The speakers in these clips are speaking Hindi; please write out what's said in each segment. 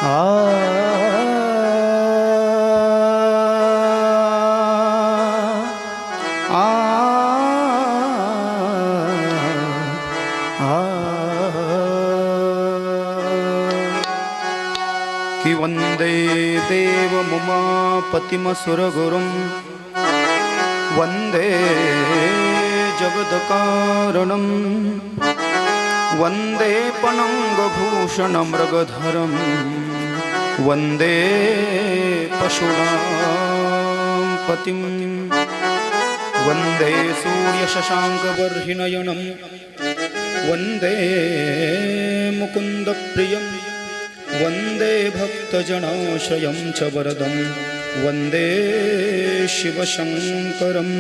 कि वंदे देवमुमापतिमसुरगुरुं वंदे जगत्कारणं वंदे पनंगभूषणमृगधरं वंदे पशूनां पतिं वंदे सूर्यशशाङ्कवर्हिनयनं वंदे मुकुन्दप्रियं वंदे भक्तजनाश्रयं च वरदं वंदे शिवशंकरं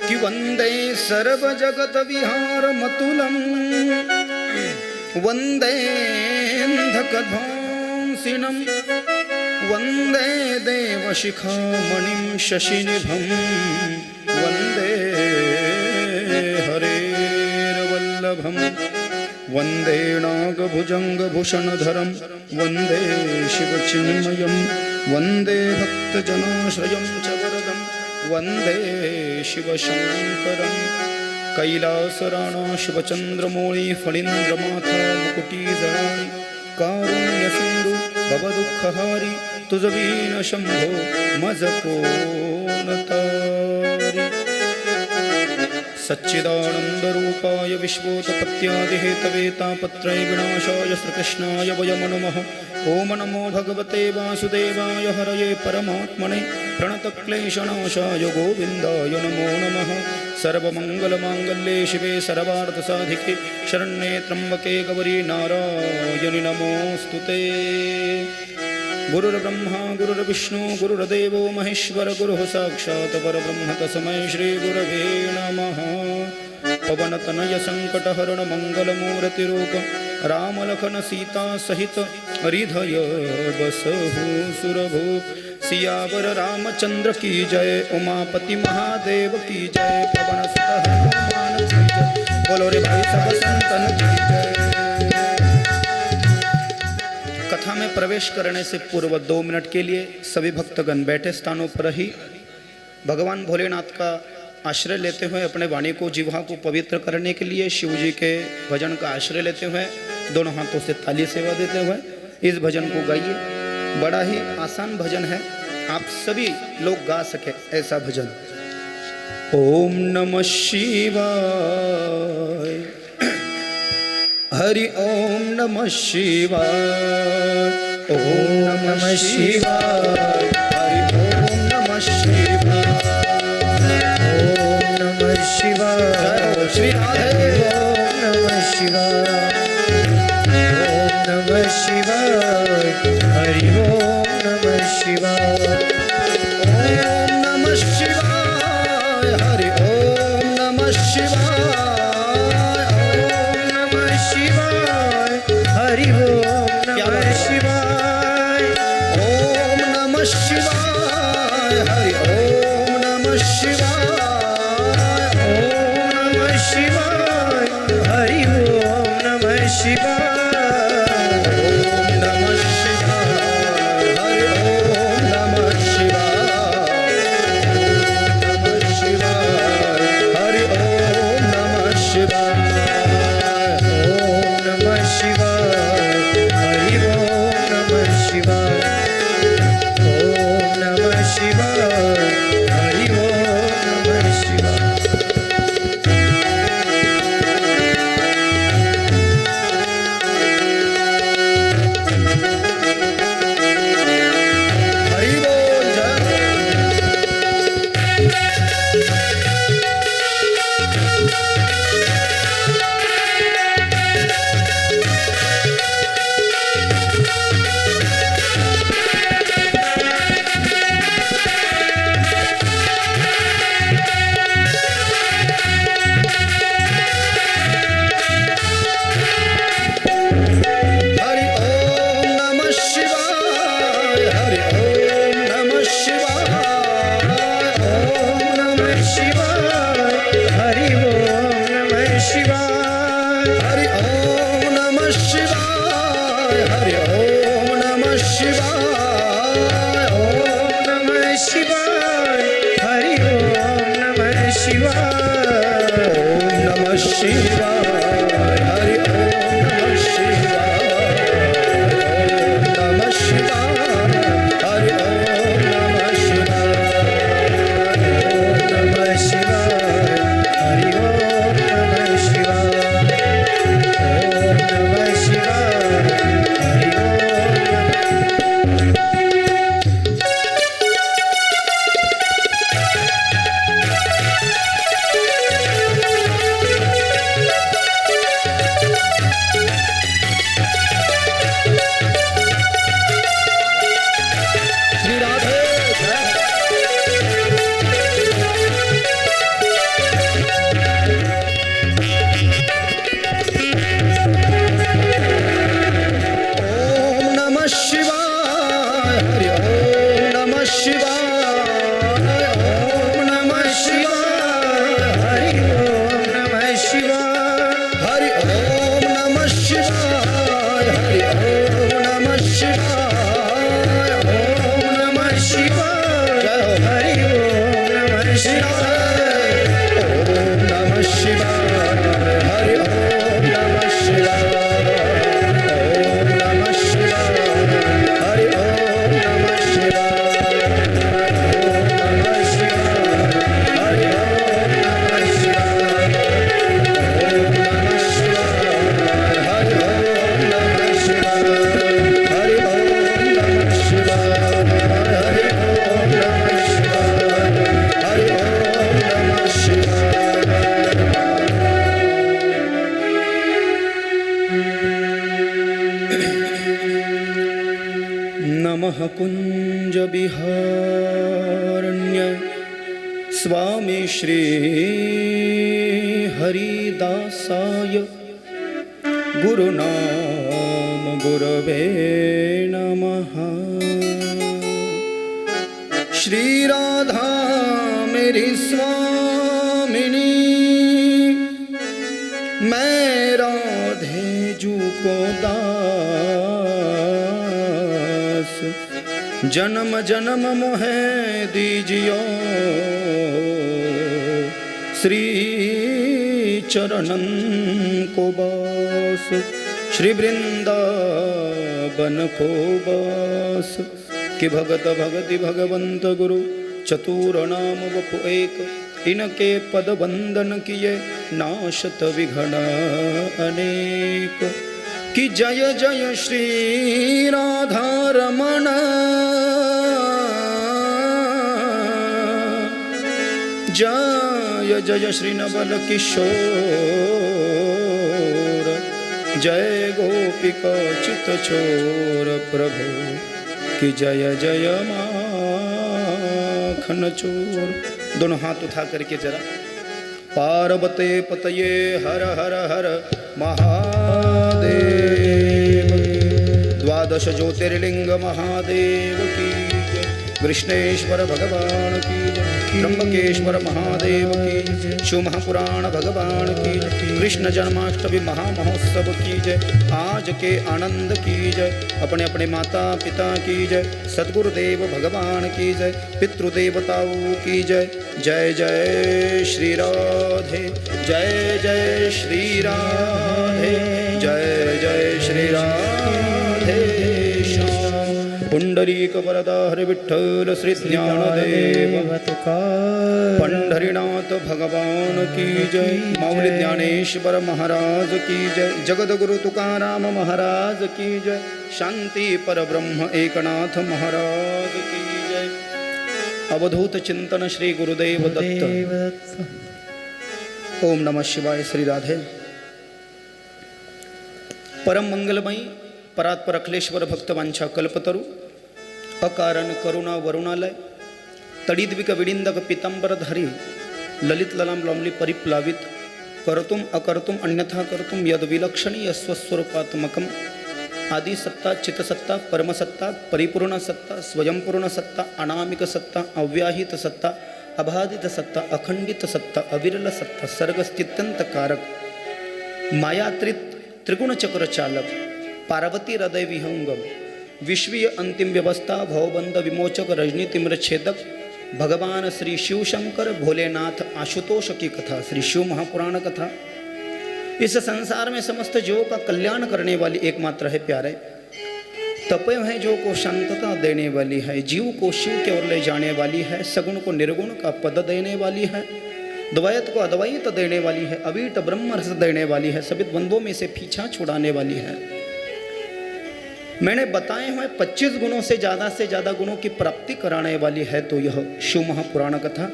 कि वंदे सर्वजगद्विहारमतुलं वंदे अंधकध्वंसिनं वंदे देवशिखामणिं शशिनिभं वंदे हरेर्वल्लभं वंदे नागभुजंगभूषणधरं वंदे शिवचिन्मयं वंदे भक्तजनाश्रयं च वरदं वंदे शिवशंकरं कैलासराणा शिवचंद्रमौळी फणीन्द्रमाथा मुकुटीजळाळी कारुण्यसिंधु भवदुःखहारी तुझवीन शंभो मज कोण तारी सच्चिदानंदरूपाय विश्वोत्पत्त्यादिहेतवे तापत्रय विनाशाय श्रीकृष्णाय वयं नमः। ओम नमो भगवते वासुदेवाय हरये परमात्मने प्रणतक्लेशनाशाय गोविन्दाय नमो नमः। सर्वमंगलमांगल्ये शिवे सर्वार्थसाधिके शरण्ये त्र्यंबके गौरी नारायणि नमोस्तुते। गुरुर्ब्रह्मा गुरुर्विष्णु गुरुर्देवो महेश्वर गुरुः साक्षात् परब्रह्म तस्मै श्री गुरवे नमः। पवनतनय संकटहरण मंगलमूर्तिरूप रामलखन सीता सहित हृदय बसहु सुरभु। सियावर रामचंद्र की जय उमापति महादेव की जय पवन सुत हनुमान की जय बोलो रे भाई सब संतन की जय। कथा में प्रवेश करने से पूर्व 2 मिनट के लिए सभी भक्तगण बैठे स्थानों पर ही भगवान भोलेनाथ का आश्रय लेते हुए अपने वाणी को जिह्वा को पवित्र करने के लिए शिव जी के भजन का आश्रय लेते हुए दोनों हाथों से ताली सेवा देते हुए इस भजन को गाइए। बड़ा ही आसान भजन है, आप सभी लोग गा सके ऐसा भजन। ओम नमः शिवाय हरि ओम नमः शिवाय ओम नमः शिवाय हरि ओम नमः शिवाय ओम नमः शिवाय श्री राधे ओम नमः शिवाय ओम नमः शिवाय हरि ओम नमः शिवाय ओम नमः शिवाय हरि ओम नमः शिवाय हरि ओम नमः शिवाय ओम नमः शिवाय हरि ओम नमः शिवाय ओम नमः शिवाय हरि ओम नमः शिवाय ओम नमः शिवाय हरि ओम नमः शिवाय हरि ओम नमः शिवाय ओम नमः शिवाय हरि ओम शिवाय ओम नमः शिवाय हरि ओम नमः शिवाय ओम नमः शिवाय हरि ओम नमः शिवाय ओम नमः शिवाय हरि ओम नमः शिवाय ओम नमः शिवाय हरि ओम नमः शिवाय ओम नमः शिवाय हरि श्री राधे ओम नमः शिवाय हरि ओम नमः शिवाय ओम नमः शिवाय हरि ओम नमः शिवाय हरि ओम नमः शिवाय हरि ओम नमः शिवाय ओम नमः शिवाय हरि ओम नमः शिवाय ओम नमः शिवाय हरि ओम नमः शिवाय ओम नमः शिवाय हरि ओम नमः शिवाय ओम नमः शिवाय हरि ओम नमः शिवाय ओम नमः शिवाय हरि ओम नमः शिवाय हरि ओम नमः शिवाय हरि ओम नमः शिवाय हरि ओम नमः शिवाय नमः कुंज विहारण्य स्वामी श्री हरिदासाय गुरुनाम गुरवे नमः श्री राधा मेरी स्वामिनी मैं राधे जू को दास जन्म जन्म मोहे दीजियो श्री चरणन को बास श्री वृंदावन को बास कि भगत भगति भगवंत गुरु चतुर नाम वपु एक इनके पद वंदन किए नाशत विघ्न अनेक कि जय जय श्री राधा रमण जय जय श्री नवल किशोर जय गोपिका चित चोर प्रभु कि जय जय माखन चोर। दोनों हाथ उठा करके जरा पार्वते पतये हर हर हर महादेव। द्वादश ज्योतिर्लिंग महादेव की जय। कृष्णेश्वर भगवान की जय। त्र्यंबकेश्वर महादेव की जय। शिव महापुराण भगवान की जय। कृष्ण जन्माष्टमी महामहोत्सव की जय। आज के आनंद की जय। अपने अपने माता पिता की जय। सद्गुरुदेव भगवान की जय। पितृदेवताओं की जय। जय जय श्री राधे जय जय श्री राधे जय जय श्री राधे श्याम। पुंडरीक वरदा हरि विठ्ठल श्री ज्ञानदेव पंढरीनाथ भगवान की जय। माऊली ज्ञानेश्वर महाराज की जय। जगद्गुरु तुकाराम महाराज की जय। शांति परब्रह्म एकनाथ महाराज की जय। अवधूत चिंतन श्री गुरुदेव दत्त। ओम नमः शिवाय। श्री राधे। परम मंगलमयी परात्पर अखिलेश्वर भक्तवांछा कल्पतरु अकारण करुणा वरुणालय तड़िद्विक विडिंदक पीतांबरधारी ललित ललाम लौमली परिप्लावित कर्तुम अकर्तुम अन्यथा कर्तुम यद विलक्षणीय स्वस्वरूपात्मकम आदि सत्ता चित्तसत्ता परमसत्ता परिपूर्ण सत्ता स्वयंपूर्ण सत्ता अनामिक सत्ता अव्याहित सत्ता अबाधित सत्ता अखंडित सत्ता अविरल सत्ता सर्गस्थित्यंत कारक मायात्रित त्रिगुण चक्र चालक पार्वती हृदय विहंगम विश्वीय अंतिम व्यवस्था भवबंध विमोचक रजनी तिम्र छेदक भगवान श्री शिव शंकर भोलेनाथ आशुतोष की कथा, श्री शिव महापुराण कथा इस संसार में समस्त जीवों का कल्याण करने वाली एकमात्र है प्यारे। तपय है जो को शांतता देने वाली है, जीव को शिव की ओर ले जाने वाली है, सगुण को निर्गुण का पद देने वाली है, द्वैत को अद्वैत देने वाली है, अवीट ब्रह्म रस देने वाली है, सभी द्वंद्वों में से पीछा छुड़ाने वाली है। मैंने बताए हुए 25 गुणों से ज़्यादा गुणों की प्राप्ति कराने वाली है तो यह शिव महापुराण कथा।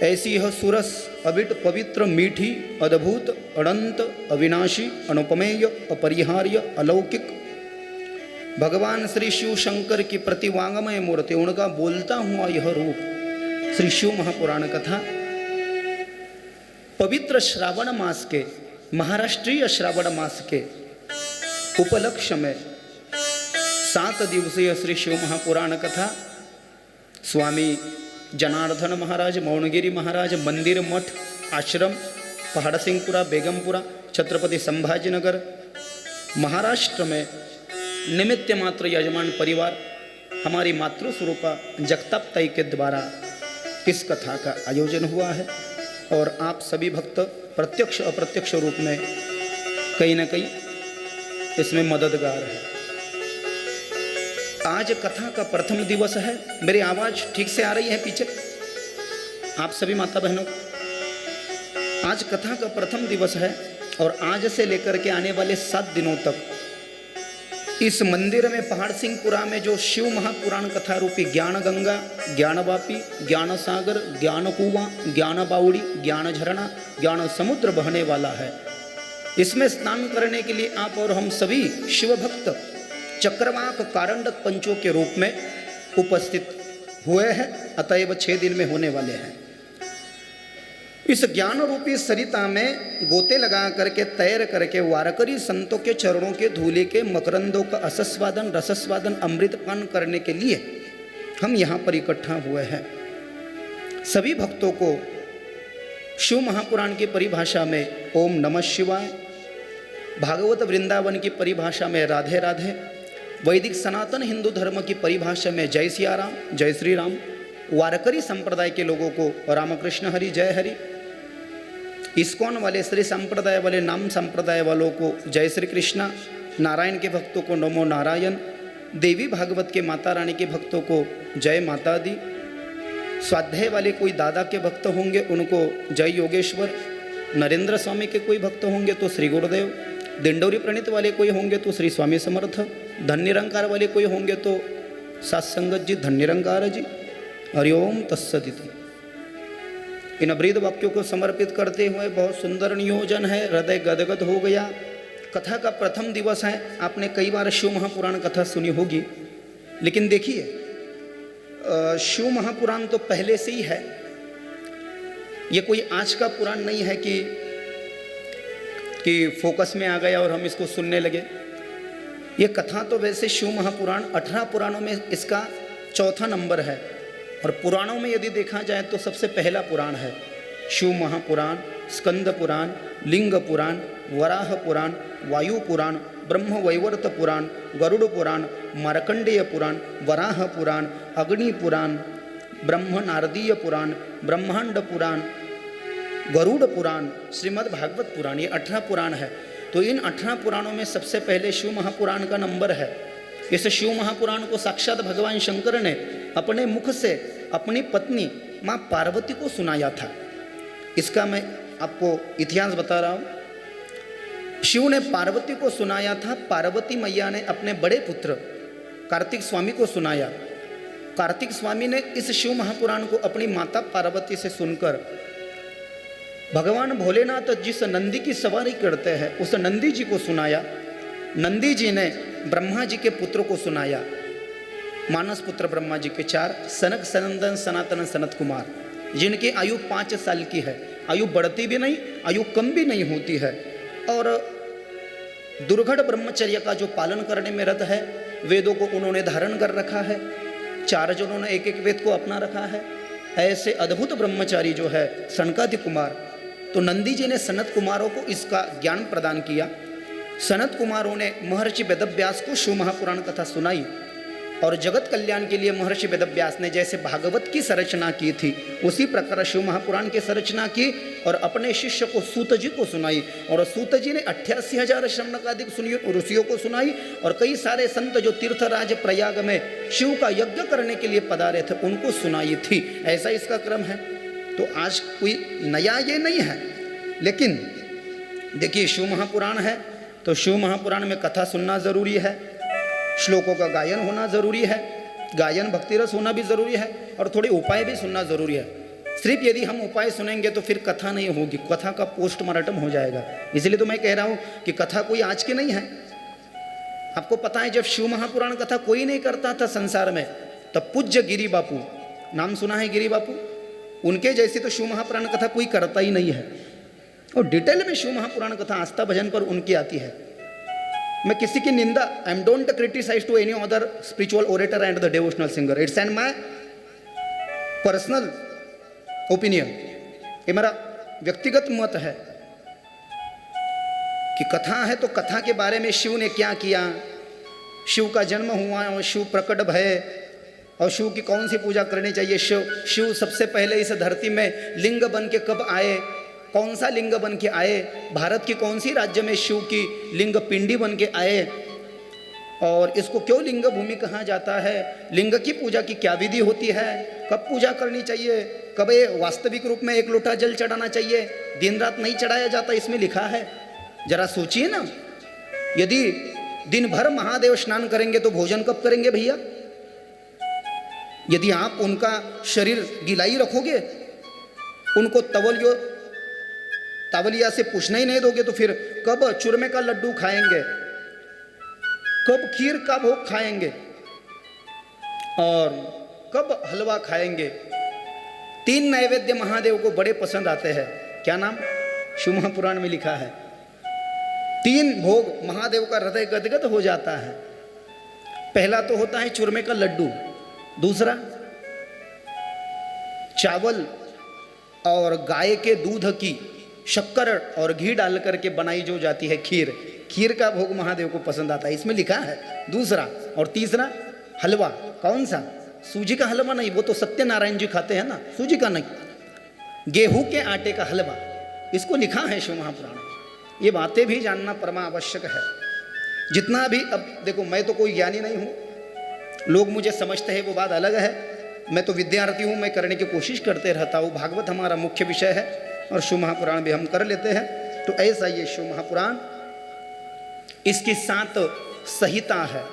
ऐसी यह सुरस अविट पवित्र मीठी अद्भुत अनंत अविनाशी अनुपमेय अपरिहार्य अलौकिक भगवान श्री शिव शंकर की प्रतिवांगमय मूर्ति, उनका बोलता हुआ यह रूप श्री शिव महापुराण कथा पवित्र श्रावण मास के, महाराष्ट्रीय श्रावण मास के उपलक्ष्य में 7 दिवसीय श्री शिव महापुराण कथा स्वामी जनार्दन महाराज, मौनगिरी महाराज, मंदिर मठ आश्रम पहाड़ सिंहपुरा बेगमपुरा छत्रपति संभाजीनगर महाराष्ट्र में निमित्त मात्र यजमान परिवार हमारी मातृस्वरूपा जगताप ताई के द्वारा इस कथा का आयोजन हुआ है और आप सभी भक्त प्रत्यक्ष अप्रत्यक्ष रूप में कहीं न कहीं इसमें मददगार है। आज कथा का प्रथम दिवस है। मेरी आवाज ठीक से आ रही है पीछे आप सभी माता बहनों? आज कथा का प्रथम दिवस है और आज से लेकर के आने वाले 7 दिनों तक इस मंदिर में पहाड़ सिंहपुरा में जो शिव महापुराण कथा रूपी ज्ञान गंगा, ज्ञान वापी, ज्ञान सागर, ज्ञान कुआं, ज्ञान बावड़ी, ज्ञान झरना, ज्ञान समुद्र बहने वाला है, इसमें स्नान करने के लिए आप और हम सभी शिव भक्त चक्रवाक कारंडक पंचों के रूप में उपस्थित हुए हैं। अतएव 6 दिन में होने वाले हैं। इस ज्ञान रूपी सरिता में गोते लगा करके तैर करके वारकरी संतों के चरणों के धूले के मकरंदों का असस्वादन रसस्वादन अमृतपान करने के लिए हम यहाँ पर इकट्ठा हुए हैं। सभी भक्तों को शिव महापुराण की परिभाषा में ओम नमः शिवाय, भागवत वृंदावन की परिभाषा में राधे राधे, वैदिक सनातन हिंदू धर्म की परिभाषा में जय सिया राम, जय श्री राम, वारकरी संप्रदाय के लोगों को रामकृष्ण हरि जय हरि, इस्कॉन वाले श्री संप्रदाय वाले नाम संप्रदाय वालों को जय श्री कृष्णा, नारायण के भक्तों को नमो नारायण, देवी भागवत के माता रानी के भक्तों को जय माता दी, स्वाध्याय वाले कोई दादा के भक्त होंगे उनको जय योगेश्वर, नरेंद्र स्वामी के कोई भक्त होंगे तो श्री गुरुदेव, दिंडोरी प्रणीत वाले कोई होंगे तो श्री स्वामी समर्थ, धन्यरंकार वाले कोई होंगे तो सत्संगत जी धन्यरंकार जी। हरिओम तत्सदिति। इन अवृत वाक्यों को समर्पित करते हुए बहुत सुंदर नियोजन है, हृदय गदगद हो गया। कथा का प्रथम दिवस है। आपने कई बार शिव महापुराण कथा सुनी होगी, लेकिन देखिए शिव महापुराण तो पहले से ही है। ये कोई आज का पुराण नहीं है कि फोकस में आ गया और हम इसको सुनने लगे। ये कथा तो वैसे शिव महापुराण 18 पुराणों में इसका चौथा नंबर है और पुराणों में यदि देखा जाए तो सबसे पहला पुराण है शिव महापुराण, स्कंद पुराण, लिंग पुराण, वराह पुराण, वायु पुराण, ब्रह्म वैवर्त पुराण, गरुड़ पुराण, मार्कंडेय पुराण, वराह पुराण, अग्नि पुराण, ब्रह्म नारदीय पुराण, ब्रह्मांड पुराण, गरुड़ पुराण, श्रीमद् भागवत पुराण, ये 18 पुराण है। तो इन 18 पुराणों में सबसे पहले शिव महापुराण का नंबर है। इस शिव महापुराण को साक्षात भगवान शंकर ने अपने मुख से अपनी पत्नी माँ पार्वती को सुनाया था। इसका मैं आपको इतिहास बता रहा हूँ। शिव ने पार्वती को सुनाया था, पार्वती मैया ने अपने बड़े पुत्र कार्तिक स्वामी को सुनाया। कार्तिक स्वामी ने इस शिव महापुराण को अपनी माता पार्वती से सुनकर भगवान भोलेनाथ जिस नंदी की सवारी करते हैं उस नंदी जी को सुनाया। नंदी जी ने ब्रह्मा जी के पुत्र को सुनाया, मानस पुत्र ब्रह्मा जी के 4, सनक सनंदन सनातन सनत कुमार, जिनकी आयु 5 साल की है। आयु बढ़ती भी नहीं, आयु कम भी नहीं होती है और दुर्घट ब्रह्मचर्य का जो पालन करने में रत है। वेदों को उन्होंने धारण कर रखा है, 4 जनों ने एक एक वेद को अपना रखा है। ऐसे अद्भुत ब्रह्मचारी जो है सनकादि कुमार, तो नंदी जी ने सनत कुमारों को इसका ज्ञान प्रदान किया सनत कुमारों ने महर्षि वेदव्यास को शिव महापुराण कथा सुनाई और जगत कल्याण के लिए महर्षि वेदव्यास ने जैसे भागवत की संरचना की थी उसी प्रकार शिव महापुराण की संरचना की और अपने शिष्य को सूत जी को सुनाई और सूत जी ने 88,000 शमनकादिक ऋषियों को सुनाई और कई सारे संत जो तीर्थराज प्रयाग में शिव का यज्ञ करने के लिए पधारे थे उनको सुनाई थी। ऐसा इसका क्रम है। तो आज कोई नया ये नहीं है, लेकिन देखिए शिव महापुराण है तो शिव महापुराण में कथा सुनना जरूरी है, श्लोकों का गायन होना जरूरी है, गायन भक्ति रस होना भी जरूरी है और थोड़े उपाय भी सुनना जरूरी है। सिर्फ यदि हम उपाय सुनेंगे तो फिर कथा नहीं होगी, कथा का पोस्टमार्टम हो जाएगा। इसलिए तो मैं कह रहा हूं कि कथा कोई आज की नहीं है। आपको पता है जब शिव महापुराण कथा कोई नहीं करता था संसार में, तब पूज्य गिरी बापू, नाम सुना है गिरी बापू, उनके जैसी तो शिव महापुराण कथा कोई करता ही नहीं है। और डिटेल में शिव महापुराण कथा आस्था भजन पर उनकी आती है। मैं किसी की निंदा, I am don't criticise to any other spiritual orator and the devotional singer, it's and my personal opinion, ये मेरा व्यक्तिगत मत है कि कथा है तो कथा के बारे में शिव ने क्या किया, शिव का जन्म हुआ और शिव प्रकट भय और शिव की कौन सी पूजा करनी चाहिए, शिव सबसे पहले इस धरती में लिंग बन के कब आए, कौन सा लिंग बन के आए, भारत की कौन सी राज्य में शिव की लिंग पिंडी बन के आए और इसको क्यों लिंग भूमि कहा जाता है, लिंग की पूजा की क्या विधि होती है, कब पूजा करनी चाहिए, कब ये वास्तविक रूप में एक लोटा जल चढ़ाना चाहिए, दिन रात नहीं चढ़ाया जाता, इसमें लिखा है। जरा सोचिए ना, यदि दिन भर महादेव स्नान करेंगे तो भोजन कब करेंगे भैया? यदि आप उनका शरीर गिलाई रखोगे, उनको तावलिया से पूछना ही नहीं दोगे तो फिर कब चूरमे का लड्डू खाएंगे, कब खीर का भोग खाएंगे और कब हलवा खाएंगे। 3 नैवेद्य महादेव को बड़े पसंद आते हैं, क्या नाम? शिव महापुराण में लिखा है 3 भोग महादेव का हृदय गदगद हो जाता है। पहला तो होता है चूरमे का लड्डू, दूसरा चावल और गाय के दूध की शक्कर और घी डाल करके बनाई जो जाती है खीर, खीर का भोग महादेव को पसंद आता है, इसमें लिखा है। दूसरा और तीसरा हलवा, कौन सा? सूजी का हलवा नहीं, वो तो सत्यनारायण जी खाते हैं ना, सूजी का नहीं, गेहूं के आटे का हलवा, इसको लिखा है शिव महापुराण। ये बातें भी जानना परमा आवश्यक है। जितना भी, अब देखो मैं तो कोई ज्ञानी नहीं हूं, लोग मुझे समझते हैं वो बात अलग है, मैं तो विद्यार्थी हूं, मैं करने की कोशिश करते रहता हूं। भागवत हमारा मुख्य विषय है और शिव महापुराण भी हम कर लेते हैं। तो ऐसा ये शिव महापुराण, इसकी 7 संहिता है,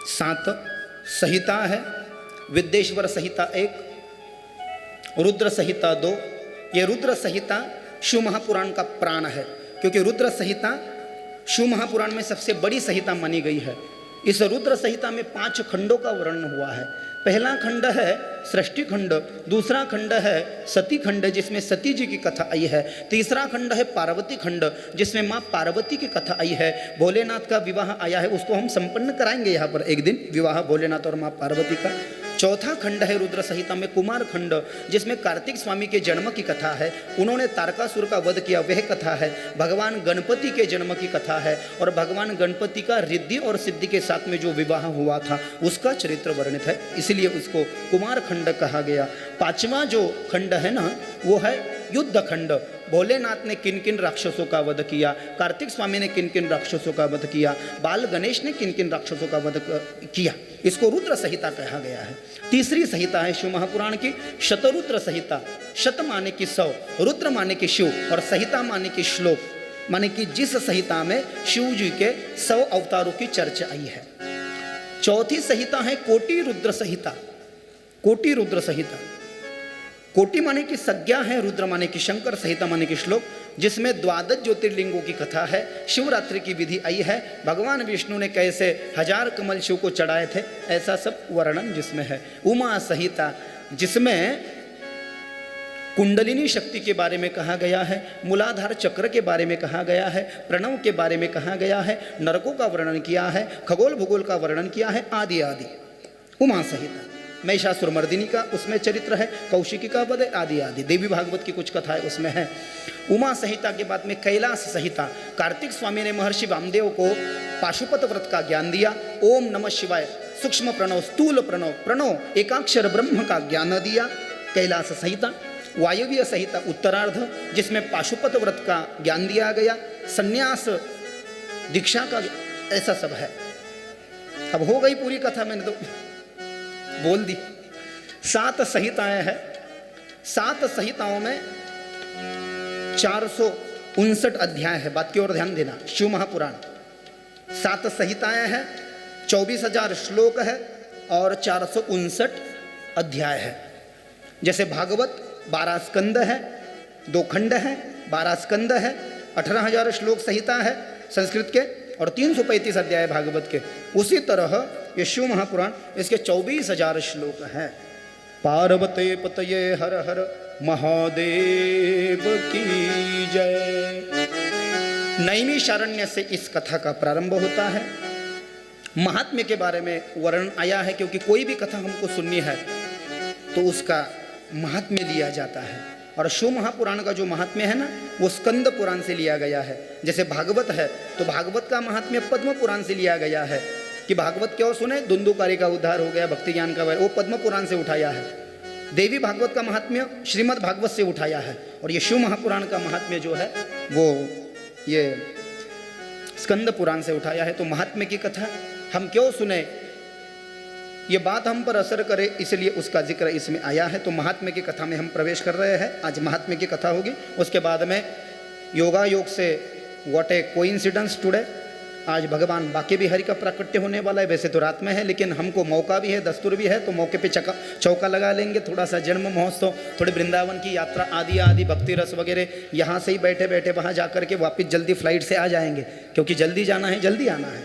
7 संहिता है। विद्येश्वर संहिता 1, रुद्र संहिता 2। ये रुद्र संहिता शिव महापुराण का प्राण है, क्योंकि रुद्र संहिता शिव महापुराण में सबसे बड़ी संहिता मानी गई है। इस रुद्र संहिता में 5 खंडों का वर्णन हुआ है। पहला खंड है सृष्टि खंड, दूसरा खंड है सती खंड जिसमें सती जी की कथा आई है, तीसरा खंड है पार्वती खंड जिसमें माँ पार्वती की कथा आई है। भोलेनाथ का विवाह आया है, उसको हम संपन्न कराएंगे यहाँ पर एक दिन, विवाह भोलेनाथ और माँ पार्वती का। चौथा खंड है रुद्र संहिता में कुमार खंड, जिसमें कार्तिक स्वामी के जन्म की कथा है, उन्होंने तारकासुर का वध किया वह कथा है। भगवान गणपति के जन्म की कथा है और भगवान गणपति का रिद्धि और सिद्धि के साथ में जो विवाह हुआ था उसका चरित्र वर्णित है, इसलिए उसको कुमार खंड कहा गया। 5वां जो खंड है ना, वो है युद्ध खंड। भोलेनाथ ने किन किन राक्षसों का वध किया, कार्तिक स्वामी ने किन किन राक्षसों का वध किया, बाल गणेश ने किन किन राक्षसों का वध किया, इसको रुद्र संहिता कहा गया है। तीसरी संहिता है शिव महापुराण की शतरुद्र संहिता। शत माने की 100, रुद्र माने की शिव और संहिता माने की श्लोक, माने कि जिस संहिता में शिव जी के 100 अवतारों की चर्चा आई है। चौथी संहिता है कोटि रुद्र संहिता। कोटि रुद्र संहिता, कोटि माने की संज्ञा है, रुद्र माने की शंकर, संहिता माने की श्लोक, जिसमें 12 ज्योतिर्लिंगों की कथा है। शिवरात्रि की विधि आई है, भगवान विष्णु ने कैसे 1000 कमल शिव को चढ़ाए थे, ऐसा सब वर्णन जिसमें है। उमा संहिता, जिसमें कुंडलिनी शक्ति के बारे में कहा गया है, मूलाधार चक्र के बारे में कहा गया है, प्रणव के बारे में कहा गया है, नरकों का वर्णन किया है, खगोल भूगोल का वर्णन किया है, आदि आदि। उमा संहिता। महिषासुरमर्दिनी का उसमें चरित्र है, कौशिकी का वध आदि आदि। देवी भागवत की कुछ कथाएं उसमें है। उमा संहिता के बाद में कैलाश संहिता, कार्तिक स्वामी ने महर्षि वामदेव को पाशुपत व्रत का ज्ञान दिया। ओम नमः शिवाय, सूक्ष्म प्रणव, स्थूल प्रणव, प्रणव एकाक्षर ब्रह्म का ज्ञान दिया, कैलाश संहिता। वायव्य संहिता उत्तरार्ध, जिसमें पाशुपत व्रत का ज्ञान दिया गया, संन्यास दीक्षा का, ऐसा सब है। अब हो गई पूरी कथा, मैंने तो बोल दी। 7 संहिताएं हैं। 7 संहिताओं में 459 अध्याय है। बात की ओर ध्यान देना। शिव महापुराण 7 संहिताएं हैं, 24,000 श्लोक है और 459 अध्याय है। जैसे भागवत 12 स्कंद है, 2 खंड है, 12 स्कंद है, 18,000 श्लोक संहिता है संस्कृत के और 335 अध्याय भागवत के। उसी तरह ये शिव महापुराण, इसके 24,000 श्लोक हैं। पार्वते पतये हर हर महादेव की जय। नैमिषारण्य से इस कथा का प्रारंभ होता है। महात्म्य के बारे में वर्णन आया है, क्योंकि कोई भी कथा हमको सुननी है तो उसका महात्म्य लिया जाता है। और शिव महापुराण का जो महात्म्य है ना, वो स्कंद पुराण से लिया गया है। जैसे भागवत है तो भागवत का महात्म्य पद्म पुराण से लिया गया है कि भागवत क्यों सुने, धुंधुकारी का उद्धार हो गया, भक्ति ज्ञान का, वो पद्म पुराण से उठाया है। देवी भागवत का महात्म्य श्रीमद् भागवत से उठाया है। और ये शिव महापुराण का महात्म्य जो है वो ये स्कंद पुराण से उठाया है। तो महात्म्य की कथा हम क्यों सुने, ये बात हम पर असर करे, इसलिए उसका जिक्र इसमें आया है। तो महात्म्य की कथा में हम प्रवेश कर रहे हैं। आज महात्म्य की कथा होगी। उसके बाद में योगा योग से व्हाट ए कोइंसिडेंस टुडे, आज भगवान बाके बिहारी का प्राकट्य होने वाला है। वैसे तो रात में है, लेकिन हमको मौका भी है, दस्तूर भी है, तो मौके पे चौका लगा लेंगे। थोड़ा सा जन्म महोत्सव, थोड़ी वृंदावन की यात्रा आदि आदि, भक्ति रस वगैरह, यहाँ से ही बैठे बैठे वहाँ जा करके वापस जल्दी फ्लाइट से आ जाएंगे, क्योंकि जल्दी जाना है, जल्दी आना है,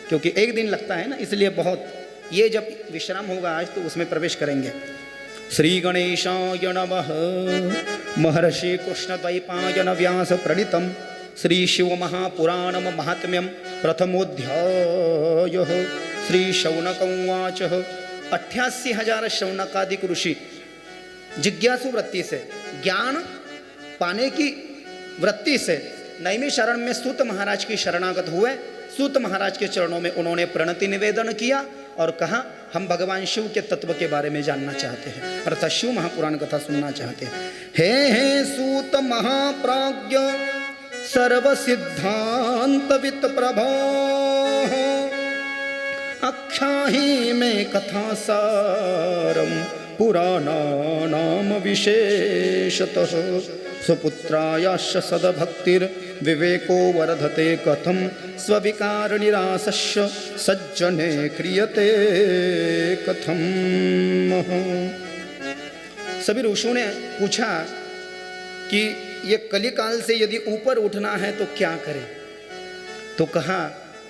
क्योंकि एक दिन लगता है ना। इसलिए बहुत ये जब विश्राम होगा आज तो उसमें प्रवेश करेंगे। श्री गणेशाय नमः। महर्षि कृष्णद्वैपायन व्यास प्रणीतम श्री शिव महापुराण महात्म्यम प्रथमोध्याय। श्री शौनक उवाच। 88,000 शौनकादिक ऋषि जिज्ञासु वृत्ति से, ज्ञान पाने की वृत्ति से नैमिषारण्य में सूत महाराज की शरणागत हुए। सूत महाराज के चरणों में उन्होंने प्रणति निवेदन किया और कहा, हम भगवान शिव के तत्व के बारे में जानना चाहते हैं, अर्थात शिव महापुराण कथा सुनना चाहते हैं। हे सूत महाप्राज्ञ सर्व सिद्धांत वित्त प्रभो, अख्याहि में कथा सारम पुराणानाम विशेषतः। सुपुत्रायाश्च सद्भक्तिर् विवेको वर्धते, कथम स्विकार निराशस्य सज्जने क्रियते कथम। सभी ऋषियों ने पूछा कि ये कलिकाल से यदि ऊपर उठना है तो क्या करें। तो कहा,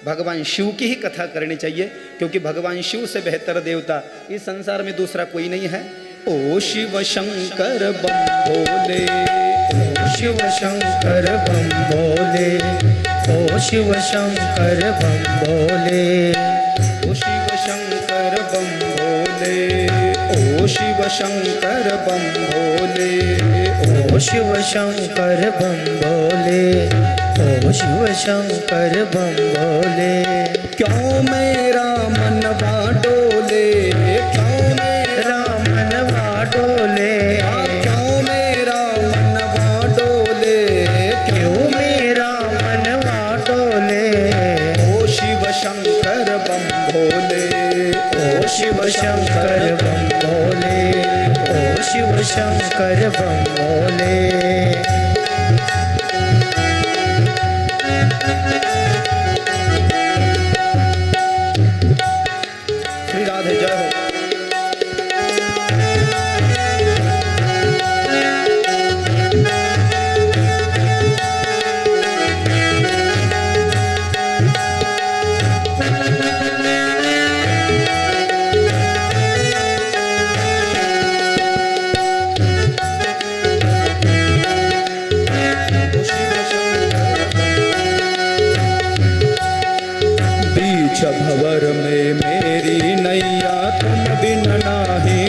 भगवान शिव की ही कथा करनी चाहिए, क्योंकि भगवान शिव से बेहतर देवता इस संसार में दूसरा कोई नहीं है। ओ शिव शंकर बम भोले, ओ शिव शंकर बम भोले, ओ शिव शंकर बम भोले, ओ शिव शंकर बम भोले, ओ शिव शंकर बम भोले, ओ शिव शंकर बम भोले, ओ शिव शंकर बम भोले। क्यों मेरा मनवा डोले, क्यों मेरा मनवा डोले, क्यों मेरा मनवा डोले, क्यों मेरा मनवा डोले। ओ शिव शंकर बम भोले, ओ शिव शंकर बम भोले, ओ शिव शंकर बम भोले। श्री राधे जय हो। भंवर में मेरी नैया तुम बिन नाही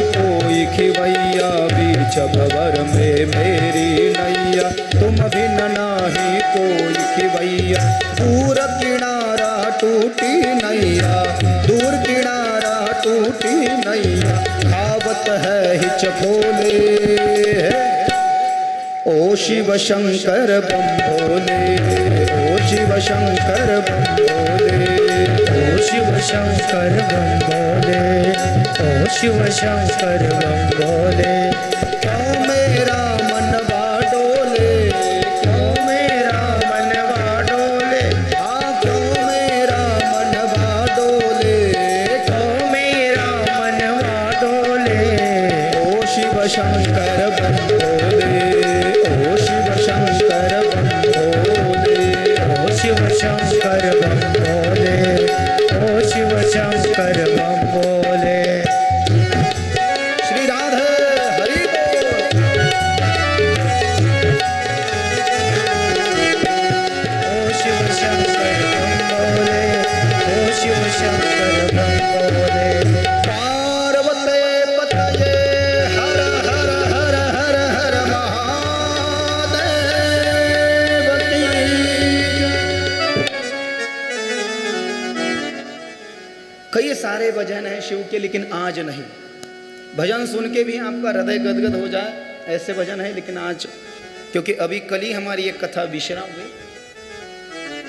खिवैया बीच भंवर में मेरी नैया, तुम बिन नाही कोई खिवैया। दूर किनारा टूटी नैया, दूर किनारा टूटी नैया, खावत है हिच भोले। ओ शिव शंकर बम भोले, ओ शिव शंकर बम भोले, ओ शिव शंकर बम भोले, ओ शिव शंकर बम भोले। क्यों मेरा मनवा डोले, क्यों मेरा मनवा डोले, क्यों मेरा मनवा डोले, क्यों मेरा मनवा डोले। ओ शिव शंकर बम भोले, ओ शिव शंकर बम भोले, ओ शिव शंकर बम भोले, ओ शिव शंकर बम भोले। श्री राधे हरि बोल। ओ शिव शंकर बम भोले, ओ शिव शंकर बम भोले। पार्वते पतये हर हर हर हर हर महादेव की। कई सारे भजन हैं शिव के, लेकिन आज नहीं। भजन सुन के भी आपका हृदय गदगद हो जाए ऐसे भजन है, लेकिन आज क्योंकि अभी कल ही हमारी एक कथा विश्राम हुई,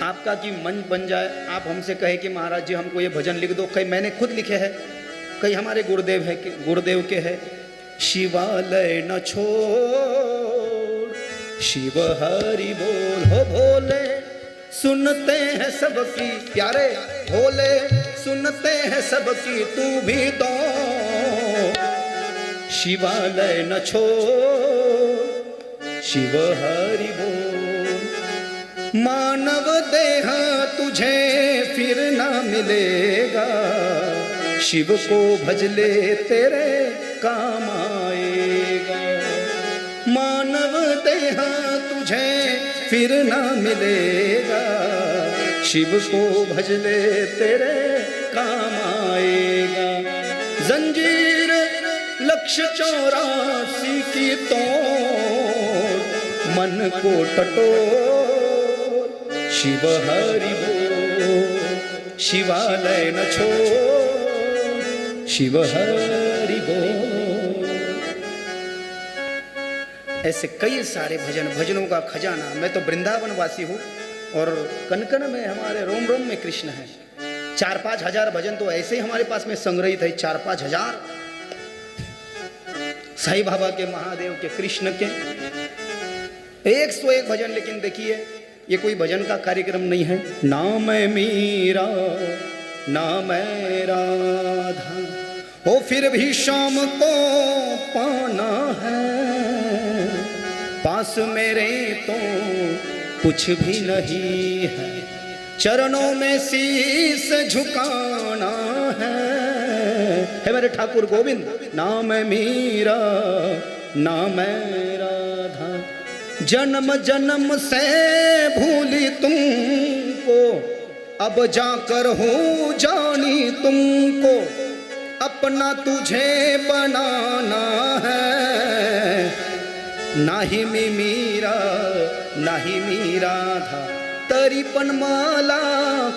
आपका कि मन बन जाए, आप हमसे कहे कि महाराज जी हमको ये भजन लिख दो। कई मैंने खुद लिखे हैं, कई हमारे गुरुदेव है, गुरुदेव के है। शिवालय न छोड़, शिव हरि बोल हो भोले, सुनते हैं सबकी प्यारे भोले, सुनते हैं सबकी तू भी तो। शिवालय न छोड़, शिव हरि बोल, मानव देह तुझे फिर ना मिलेगा, शिव को भज ले तेरे काम आएगा। मानव देह तुझे फिर ना मिलेगा, शिव को भज ले तेरे काम आएगा। जंजीर लक्ष्य 84 की तोड़, मन को टटोर, शिव हरि बोल, शिवालय न छोड़, शिव हरि बोल। ऐसे कई सारे भजन, भजनों का खजाना। मैं तो वृंदावन वासी हूँ और कनकन में हमारे रोम रोम में कृष्ण है। 4-5 हजार भजन तो ऐसे ही हमारे पास में संग्रहित है, 4-5 हजार। साईं बाबा के, महादेव के, कृष्ण के 101 भजन। लेकिन देखिए ये कोई भजन का कार्यक्रम नहीं है। नाम है मीरा, नाम है राधा, ओ फिर भी शाम को पाना है, पास मेरे तो कुछ भी नहीं है, चरणों में शीस झुकाना है मेरे ठाकुर गोविंद। नाम है मीरा, नाम है राधा, जन्म जन्म से भूली तुमको, अब जाकर हूँ जानी तुमको, अपना तुझे बनाना है। नाही मी मीरा, नाही मी राधा, तरी पण मला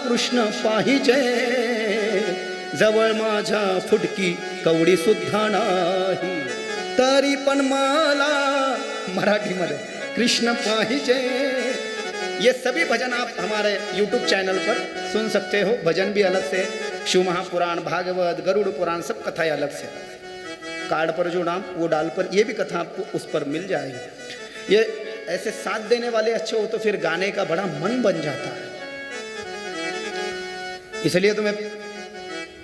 कृष्ण पाहिजे, जवळ माझ्या फुटकी कवडी सुद्धा नाही, तरी पण मला मराठीमध्ये कृष्ण पाहिजे। ये सभी भजन आप हमारे YouTube चैनल पर सुन सकते हो। भजन भी अलग से, शिव महापुराण, भागवत, गरुड़ पुराण, सब कथाएं अलग से। कार्ड पर जो नाम वो डाल पर ये भी कथा आपको उस पर मिल जाएगी। ये ऐसे साथ देने वाले अच्छे हो तो फिर गाने का बड़ा मन बन जाता है। इसलिए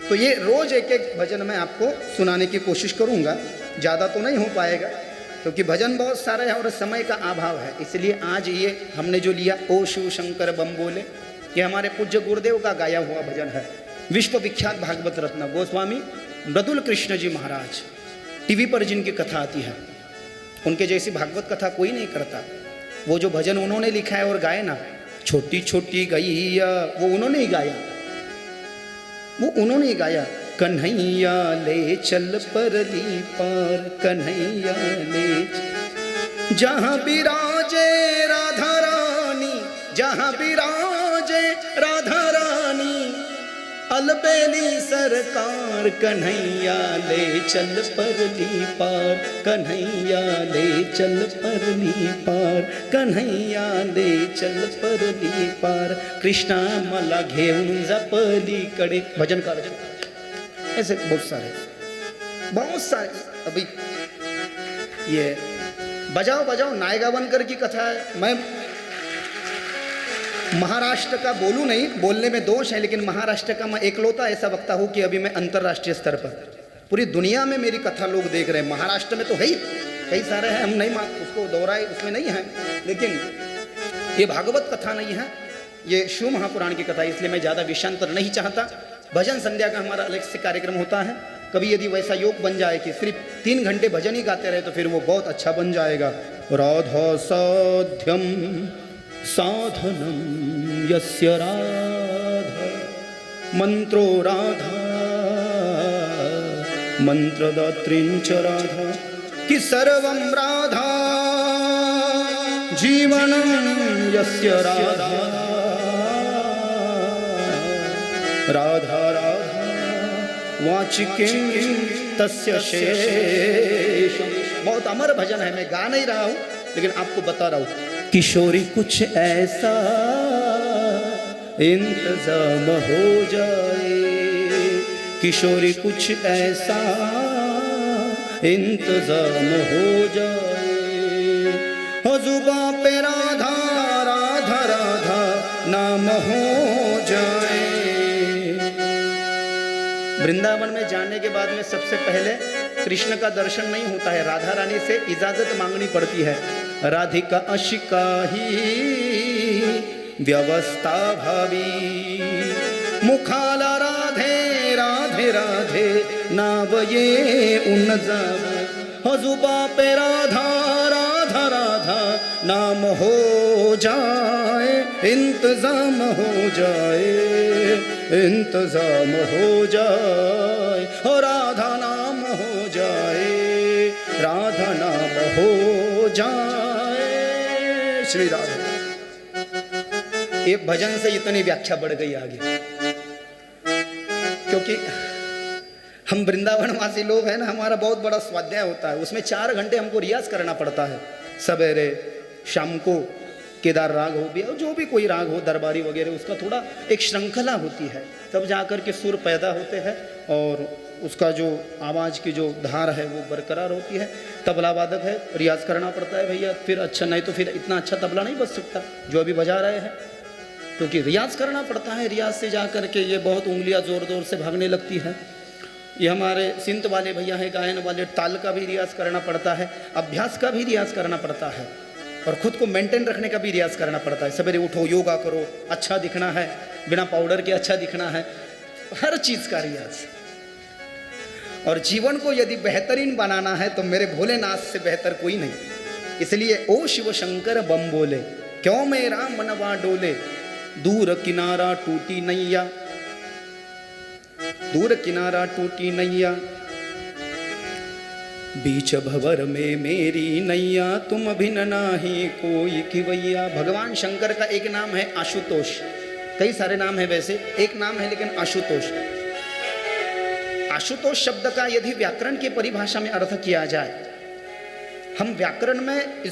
तो ये रोज एक एक भजन मैं आपको सुनाने की कोशिश करूंगा। ज़्यादा तो नहीं हो पाएगा क्योंकि भजन बहुत सारे हैं और समय का अभाव है। इसलिए आज ये हमने जो लिया, ओ शिव शंकर बम बोले, ये हमारे पूज्य गुरुदेव का गाया हुआ भजन है। विश्व विख्यात भागवत रत्न गोस्वामी मृदुल कृष्ण जी महाराज, टीवी पर जिनकी कथा आती है, उनके जैसी भागवत कथा कोई नहीं करता। वो जो भजन उन्होंने लिखा है और गाए ना, छोटी छोटी गैया, वो उन्होंने ही गाया, वो उन्होंने ही गाया। कन्हैया ले चल परली पार, कन्हैया ले चल। जहाँ विराजे राधा रानी, जहाँ विराजे राधा रानी, अलबेली सरकार, कन्हैया ले चल परली पार, कन्हैया ले चल परली पार, कन्हैया ले चल परली पार। कृष्णा मला घेऊन जा पलीकडे, भजन का ऐसे बहुत सारे। अभी ये बजाओ बजाओ नायगावनकर की कथा है। मैं महाराष्ट्र का बोलूं नहीं, बोलने में दोष है, लेकिन महाराष्ट्र का मैं एकलौता ऐसा वक्ता हूं कि अभी मैं अंतर्राष्ट्रीय स्तर पर पूरी दुनिया में मेरी कथा लोग देख रहे हैं। महाराष्ट्र में तो है ही, कई सारे हैं, हम नहीं उसको दोहराए, उसमें नहीं है, लेकिन ये भागवत कथा नहीं है, ये शिव महापुराण की कथा है, इसलिए मैं ज़्यादा विषयांतर नहीं चाहता। भजन संध्या का हमारा अलग से कार्यक्रम होता है। कभी यदि वैसा योग बन जाए कि सिर्फ 3 घंटे भजन ही गाते रहे तो फिर वो बहुत अच्छा बन जाएगा। राधा साध्यम साधनम यस्य राधा, मंत्रो राधा मंत्रदात्रींच राधा, कि सर्वं राधा जीवनं यस्य राधा, राधा राधा वाचिकीं तस्य शेषम्। बहुत अमर भजन है, मैं गा नहीं रहा हूँ लेकिन आपको बता रहा हूँ। किशोरी कुछ ऐसा इंतजाम हो जाए, किशोरी कुछ ऐसा इंतजाम हो जाए, हो जुबां पे राधा राधा राधा नाम हो जाए। वृंदावन में जाने के बाद में सबसे पहले कृष्ण का दर्शन नहीं होता है, राधा रानी से इजाजत मांगनी पड़ती है। राधिका अशिका ही व्यवस्था भावी, मुखाला राधे राधे राधे नाव ये उन जाव, हो जुबां पे राधा राधा राधा नाम हो जाए, इंतजाम हो जाए, इंतजाम हो जाए, हो राधा नाम हो जाए, राधा नाम हो जाए। श्री राधा। ये भजन से इतनी व्याख्या बढ़ गई आगे, क्योंकि हम वृंदावनवासी लोग हैं ना, हमारा बहुत बड़ा स्वाध्याय होता है, उसमें 4 घंटे हमको रियाज करना पड़ता है। सवेरे शाम को केदार राग हो भी, जो भी कोई राग हो, दरबारी वगैरह, उसका थोड़ा एक श्रृंखला होती है, तब जाकर के सुर पैदा होते हैं और उसका जो आवाज़ की जो धार है वो बरकरार होती है। तबला वादक है, रियाज करना पड़ता है भैया, फिर अच्छा, नहीं तो फिर इतना अच्छा तबला नहीं बज सकता जो अभी बजा रहे हैं, क्योंकि रियाज करना पड़ता है। रियाज से जा कर के ये बहुत उंगलियां ज़ोर ज़ोर से भागने लगती है। ये हमारे सिंत वाले भैया हैं, गायन वाले, ताल का भी रियाज करना पड़ता है, अभ्यास का भी रियाज करना पड़ता है, और खुद को मेंटेन रखने का भी रियाज करना पड़ता है। सवेरे उठो, योगा करो, अच्छा दिखना है, बिना पाउडर के अच्छा दिखना है, हर चीज़ का रियाज। और जीवन को यदि बेहतरीन बनाना है तो मेरे भोलेनाथ से बेहतर कोई नहीं। इसलिए ओ शिव शंकर बम बोले, क्यों मेरा मनवा डोले, दूर किनारा टूटी नैया, दूर किनारा टूटी नैया, बीच भंवर में मेरी नैया, तुम भिन नाही कोई खिवैया। भगवान शंकर का एक नाम है आशुतोष, कई सारे नाम है वैसे, एक नाम है लेकिन आशुतोष। आशुतोष शब्द का यदि व्याकरण की परिभाषा में अर्थ किया जाए, हम व्याकरण में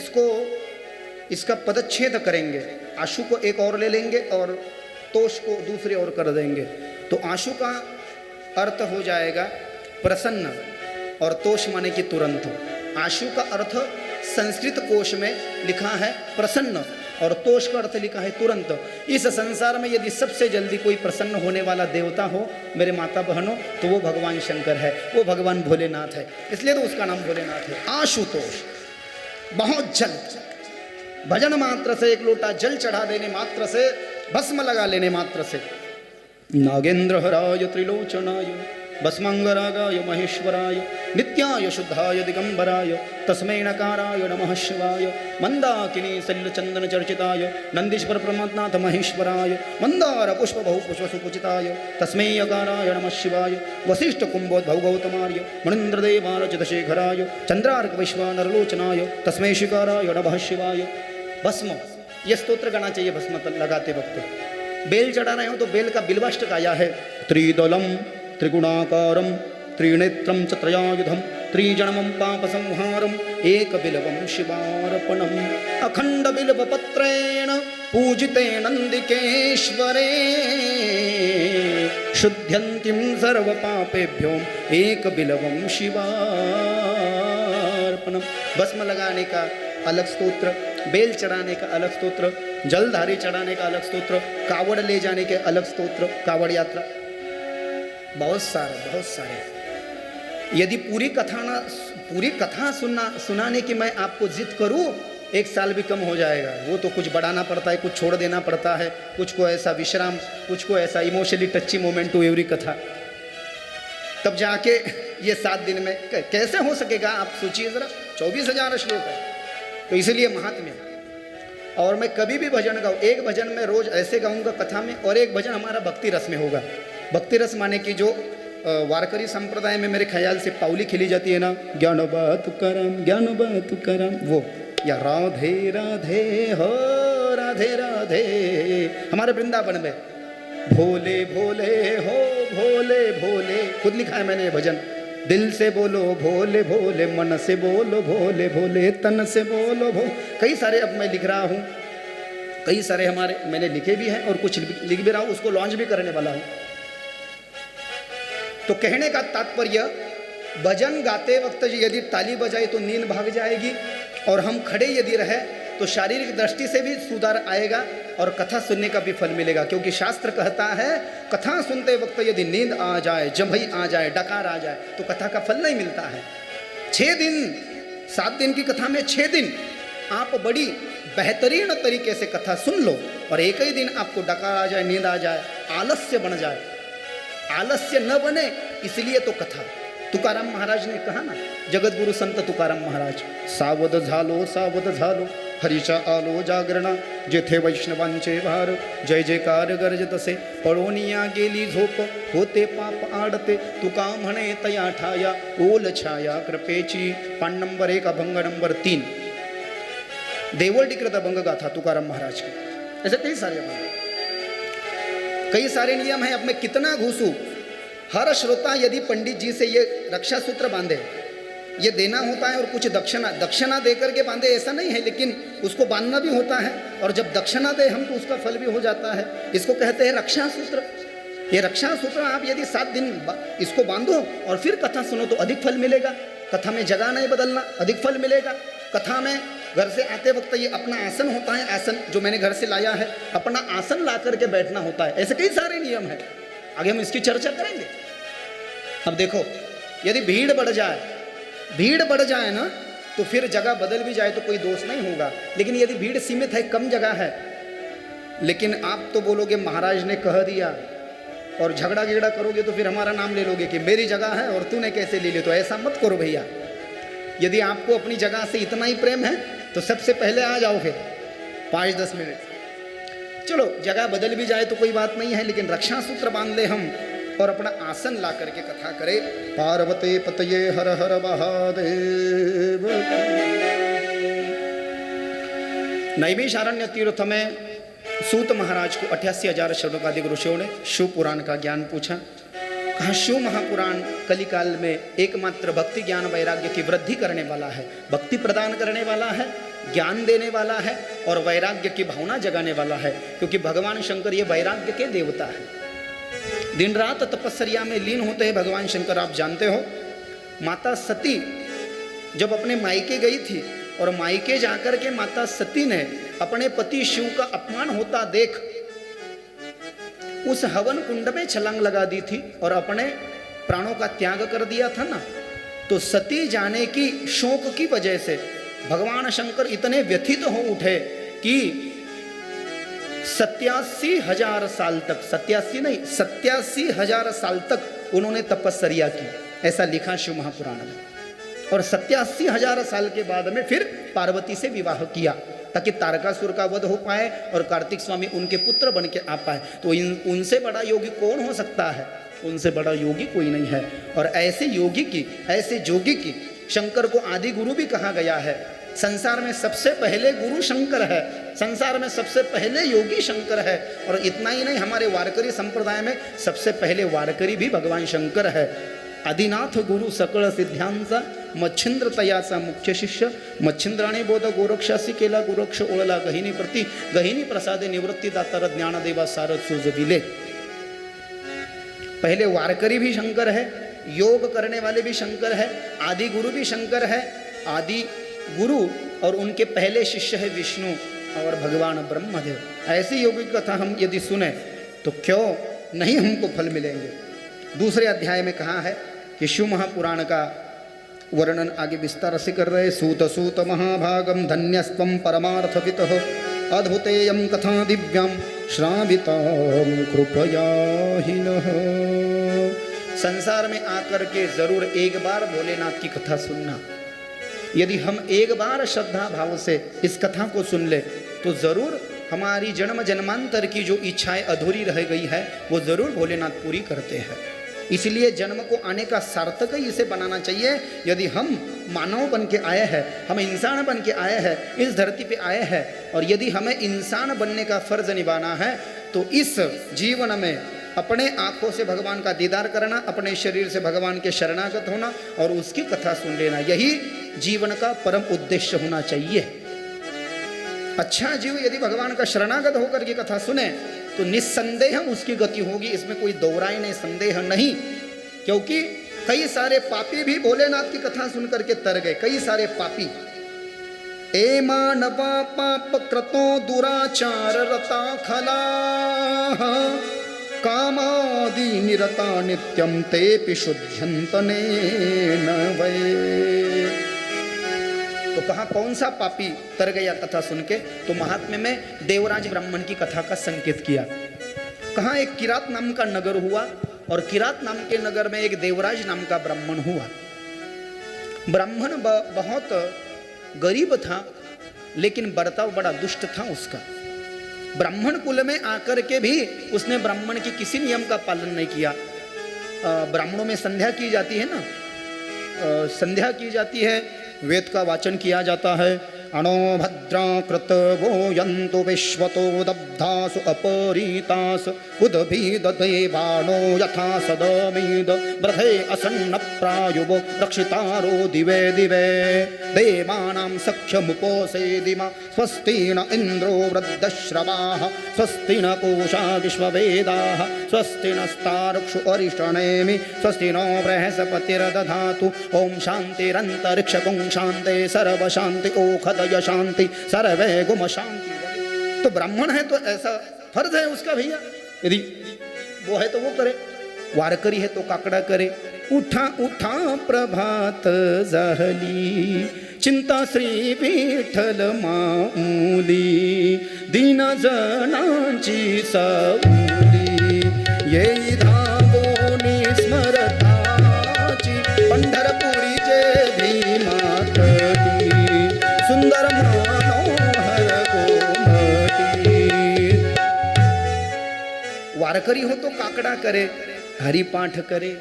इसका पदच्छेद करेंगे, आशु को एक और ले लेंगे और तोष को दूसरे और कर देंगे, तो आशु का अर्थ हो जाएगा प्रसन्न और तोष माने कि तुरंत। आशु का अर्थ संस्कृत कोश में लिखा है प्रसन्न और तोष का अर्थ लिखा है तुरंत। इस संसार में यदि सबसे जल्दी कोई प्रसन्न होने वाला देवता हो मेरे माता बहनों, तो वो भगवान शंकर है, वो भगवान भोलेनाथ है, इसलिए तो उसका नाम भोलेनाथ है। आशुतोष, बहुत जल्द, भजन मात्र से, एक लोटा जल चढ़ा देने मात्र से, भस्म लगा लेने मात्र से, नागेंद्र हराय त्रिलोचनाय भस्मंगरागाय महेश्वराय नित्याय शुद्धाय दिगंबराय तस्मै नकाराय नमः शिवाय मंदाकिनी शल्यचंदन चर्चिताय नंदीश्वर प्रमथनाथ महेश्वराय मंदार पुष्प बहुपुष्प सुपूजिताय तस्मै यकाराय नमः शिवाय वसिष्ठ कुंभोद्भव गौतमार्य मणीन्द्रदेवारचितशेखराय चंद्रार्क वैश्वानरलोचनाय तस्मै शिकाराय नमः शिवाय। भस्म ये स्तोत्र गाना चाहिए भस्म लगाते वक्त। बेल चढ़ा रहे हो तो बेल का बिल्वाष्टक आया है, त्रिदलम त्रिगुणाकारम त्रिनेत्रम च त्रयायुधम त्रिजनमं पाप संहारम एक बिल्वम शिवार्पणम अखंड बिल्व पत्रेण पूजिते नंदिकेश्वरे शुद्ध्यंतिम सर्व पापेभ्यो एक बिल्वम शिवार्पणम। भस्म लगाने का अलग स्तोत्र, बेल चढ़ाने का अलग स्तोत्र, जलधारी चढ़ाने का अलग स्तोत्र, कावड़ ले जाने के अलग स्तोत्र, कावड़ यात्रा, बहुत सारे। यदि पूरी कथा सुनाने की मैं आपको जिद करूं, 1 साल भी कम हो जाएगा। वो तो कुछ बढ़ाना पड़ता है, कुछ छोड़ देना पड़ता है, कुछ को ऐसा विश्राम, कुछ को ऐसा emotionally touchy moment to every कथा, तब जाके ये 7 दिन में कैसे हो सकेगा। आप सोचिए जरा, 24,000 श्लोक है, तो इसलिए महात्म्य। और मैं कभी भी भजन गाऊँ, एक भजन में रोज ऐसे गाऊंगा कथा में, और एक भजन हमारा भक्ति रस में होगा। भक्ति रस माने कि जो वारकरी संप्रदाय में मेरे ख्याल से पाउली खेली जाती है ना, ज्ञान बात करम वो, या राधे राधे हो राधे राधे, हमारे वृंदावन में भोले भोले हो भोले भोले, खुद लिखा है मैंने ये भजन। दिल से बोलो भोले भोले, मन से बोलो भोले भोले, तन से बोलो भोले। कई सारे अब मैं लिख रहा हूँ, कई सारे हमारे मैंने लिखे भी हैं और कुछ लिख भी रहा हूँ, उसको लॉन्च भी करने वाला हूँ। तो कहने का तात्पर्य, भजन गाते वक्त यदि ताली बजाए तो नींद भाग जाएगी, और हम खड़े यदि रहे तो शारीरिक दृष्टि से भी सुधार आएगा और कथा सुनने का भी फल मिलेगा। क्योंकि शास्त्र कहता है कथा सुनते वक्त यदि नींद आ जाए, जम्भई आ जाए, डकार आ जाए तो कथा का फल नहीं मिलता है। 6 दिन 7 दिन की कथा में 6 दिन आप बड़ी बेहतरीन तरीके से कथा सुन लो, और एक ही दिन आपको डकार आ जाए, नींद आ जाए, आलस्य बन जाए, आलस्य न बने इसलिए तो कथा। तुकाराम महाराज ने कहा ना, जगत गुरु संत तुकाराम महाराज, सावध झालो हरीचा आलो जागरणा, जेथे वैष्णवांचे भार, जय जयकार गरजतसे, पळोनिया गेली झोप, होते पाप आडते, तुका म्हणे तया ठाया, ओल छाया कृपेची। पान नंबर 1 अभंग नंबर 3 देवलटीकृत अभंग गाथा तुकाराम महाराज की। ऐसे कई सारे अभंग, कई सारे नियम है। अब मैं कितना घुसूं, हर श्रोता यदि पंडित जी से ये रक्षा सूत्र बांधे, ये देना होता है, और कुछ दक्षिणा दे करके बांधे ऐसा नहीं है, लेकिन उसको बांधना भी होता है, और जब दक्षिणा दे हम तो उसका फल भी हो जाता है। इसको कहते हैं रक्षा सूत्र। ये रक्षा सूत्र आप यदि 7 दिन इसको बांधो और फिर कथा सुनो तो अधिक फल मिलेगा। कथा में जगह नहीं बदलना, अधिक फल मिलेगा। कथा में घर से आते वक्त ये अपना आसन होता है, आसन जो मैंने घर से लाया है, अपना आसन ला करके बैठना होता है। ऐसे कई सारे नियम है, आगे हम इसकी चर्चा करेंगे। अब देखो, यदि भीड़ बढ़ जाए ना, तो फिर जगह बदल भी जाए तो कोई दोष नहीं होगा। लेकिन यदि भीड़ सीमित है, कम जगह है, लेकिन आप तो बोलोगे महाराज ने कह दिया, और झगड़ा गिगड़ा करोगे तो फिर हमारा नाम ले लोगे कि मेरी जगह है और तूने कैसे ले ली। तो ऐसा मत करो भैया। यदि आपको अपनी जगह से इतना ही प्रेम है तो सबसे पहले आ जाओ, फिर 5-10 मिनट। चलो जगह बदल भी जाए तो कोई बात नहीं है, लेकिन रक्षा सूत्र बांध ले हम और अपना आसन ला करके कथा करे। पार्वती पतये हर हर महादेव। नैमिषारण्य तीर्थ में सूत महाराज को 88,000 शौनकादिक ऋषियों ने शिव पुराण का ज्ञान पूछा। कहा शिव महापुराण कलिकाल में एकमात्र भक्ति ज्ञान वैराग्य की वृद्धि करने वाला है, भक्ति प्रदान करने वाला है, ज्ञान देने वाला है और वैराग्य की भावना जगाने वाला है। क्योंकि भगवान शंकर ये वैराग्य के देवता है, दिन रात तपस्या में लीन होते हैं भगवान शंकर। आप जानते हो माता सती जब अपने मायके गई थी और मायके जाकर के माता सती ने अपने पति शिव का अपमान होता देख उस हवन कुंड में छलांग लगा दी थी और अपने प्राणों का त्याग कर दिया था ना। तो सती जाने की शोक की वजह से भगवान शंकर इतने व्यथित हो उठे कि 87,000 साल तक, 87 नहीं 87,000 साल तक उन्होंने तपस्या की, ऐसा लिखा शिव महापुराण में। और 87,000 साल के बाद में फिर पार्वती से विवाह किया ताकि तारकासुर का वध हो पाए और कार्तिक स्वामी उनके पुत्र बन के आ पाए। तो उनसे बड़ा योगी कौन हो सकता है? उनसे बड़ा योगी कोई नहीं है। और ऐसे योगी की, ऐसे जोगी की शंकर को आदि गुरु भी कहा गया है। संसार में सबसे पहले गुरु शंकर है, संसार में सबसे पहले योगी शंकर है। और इतना ही नहीं, हमारे वारकरी संप्रदाय में सबसे पहले वारकरी भी भगवान शंकर है। आदिनाथ गुरु सकळ सिद्धांचा मच्छिंद्र तयाचा मुख्य शिष्य, मच्छिंद्राने बोध गोरक्षासी केला, गोरक्ष ओळला गहिनी प्रती, गहिनी प्रसादे निवृत्ती दातार ज्ञानदेवा सार सुजविले। पहले वारकरी भी शंकर है, योग करने वाले भी शंकर है, आदि गुरु भी शंकर है। आदि गुरु और उनके पहले शिष्य है विष्णु और भगवान ब्रह्मदेव। ऐसी योगिक कथा हम यदि सुने तो क्यों नहीं हमको फल मिलेंगे। दूसरे अध्याय में कहा है कि शिव महापुराण का वर्णन आगे विस्तार से कर रहे। सूत सूत महाभागम धन्यस्त्वं परमार्थवितः अद्भुतेयं कथा दिव्यां श्रावितां कृपया हिनः। संसार में आकर के जरूर एक बार भोलेनाथ की कथा सुनना। यदि हम एक बार श्रद्धा भाव से इस कथा को सुन ले तो जरूर हमारी जन्म जन्मांतर की जो इच्छाएं अधूरी रह गई है वो जरूर भोलेनाथ पूरी करते हैं। इसलिए जन्म को आने का सार्थक ही इसे बनाना चाहिए। यदि हम मानव बन के आए हैं, हम इंसान बन के आए हैं, इस धरती पे आए हैं, और यदि हमें इंसान बनने का फर्ज निभाना है तो इस जीवन में अपने आँखों से भगवान का दीदार करना, अपने शरीर से भगवान के शरणागत होना और उसकी कथा सुन लेना, यही जीवन का परम उद्देश्य होना चाहिए। अच्छा जीव यदि भगवान का शरणागत होकर की कथा सुने तो निस्संदेह उसकी गति होगी, इसमें कोई दोहराई नहीं, संदेह नहीं। क्योंकि कई सारे पापी भी भोलेनाथ की कथा सुन करके तर गए। कई सारे पापी ए मानवा पाप कृतो दुराचार रता खला कामादि निरता नित्यम ते शुद्ध्यंतने नवये। तो कहा कौन सा पापी तर गया कथा सुन के? तो महात्म्य में देवराज ब्राह्मण की कथा का संकेत किया। कहा एक किरात नाम का नगर हुआ और किरात नाम के नगर में एक देवराज नाम का ब्राह्मण हुआ। ब्राह्मण बहुत गरीब था लेकिन बर्ताव बड़ा दुष्ट था उसका। ब्राह्मण कुल में आकर के भी उसने ब्राह्मण की किसी नियम का पालन नहीं किया। ब्राह्मणों में संध्या की जाती है ना, संध्या की जाती है, वेद का वाचन किया जाता है। अणो भद्रा कृत वो यंतु विश्वतो दब्धासु अपरीतासु उद्भिद देवानो यथा सदमीद ब्रधे असन्न प्रायुवो रक्षितारो दिवे दिवे देवानां सख्यमुपोसेदिमा स्वस्ति न इंद्रो वृद्धश्रवाः स्वस्ति न पूषा विश्ववेदाः स्वस्ति नस्तार्क्ष्यो अरिष्टनेमि स्वस्ति नो बृहस्पतिर्दधातु। ओम शांतिरंतरिक्षकुं शांति सर्वशांति ओखदय शांति सर्वे गुम शांति। तो ब्राह्मण है तो ऐसा फर्ज है उसका भैया, यदि वो है तो वो करे। वारकरी है तो काकड़ा करे। उठा उठा प्रभात जहली चिंता श्री विठ्ठल माऊली दीन जनांची सऊली ये धावोनी स्मरताची पंढरपुरी जे भीमातली सुंदर मनोहर गोमटी। वारकरी हो तो काकड़ा करे, हरिपाठ करे,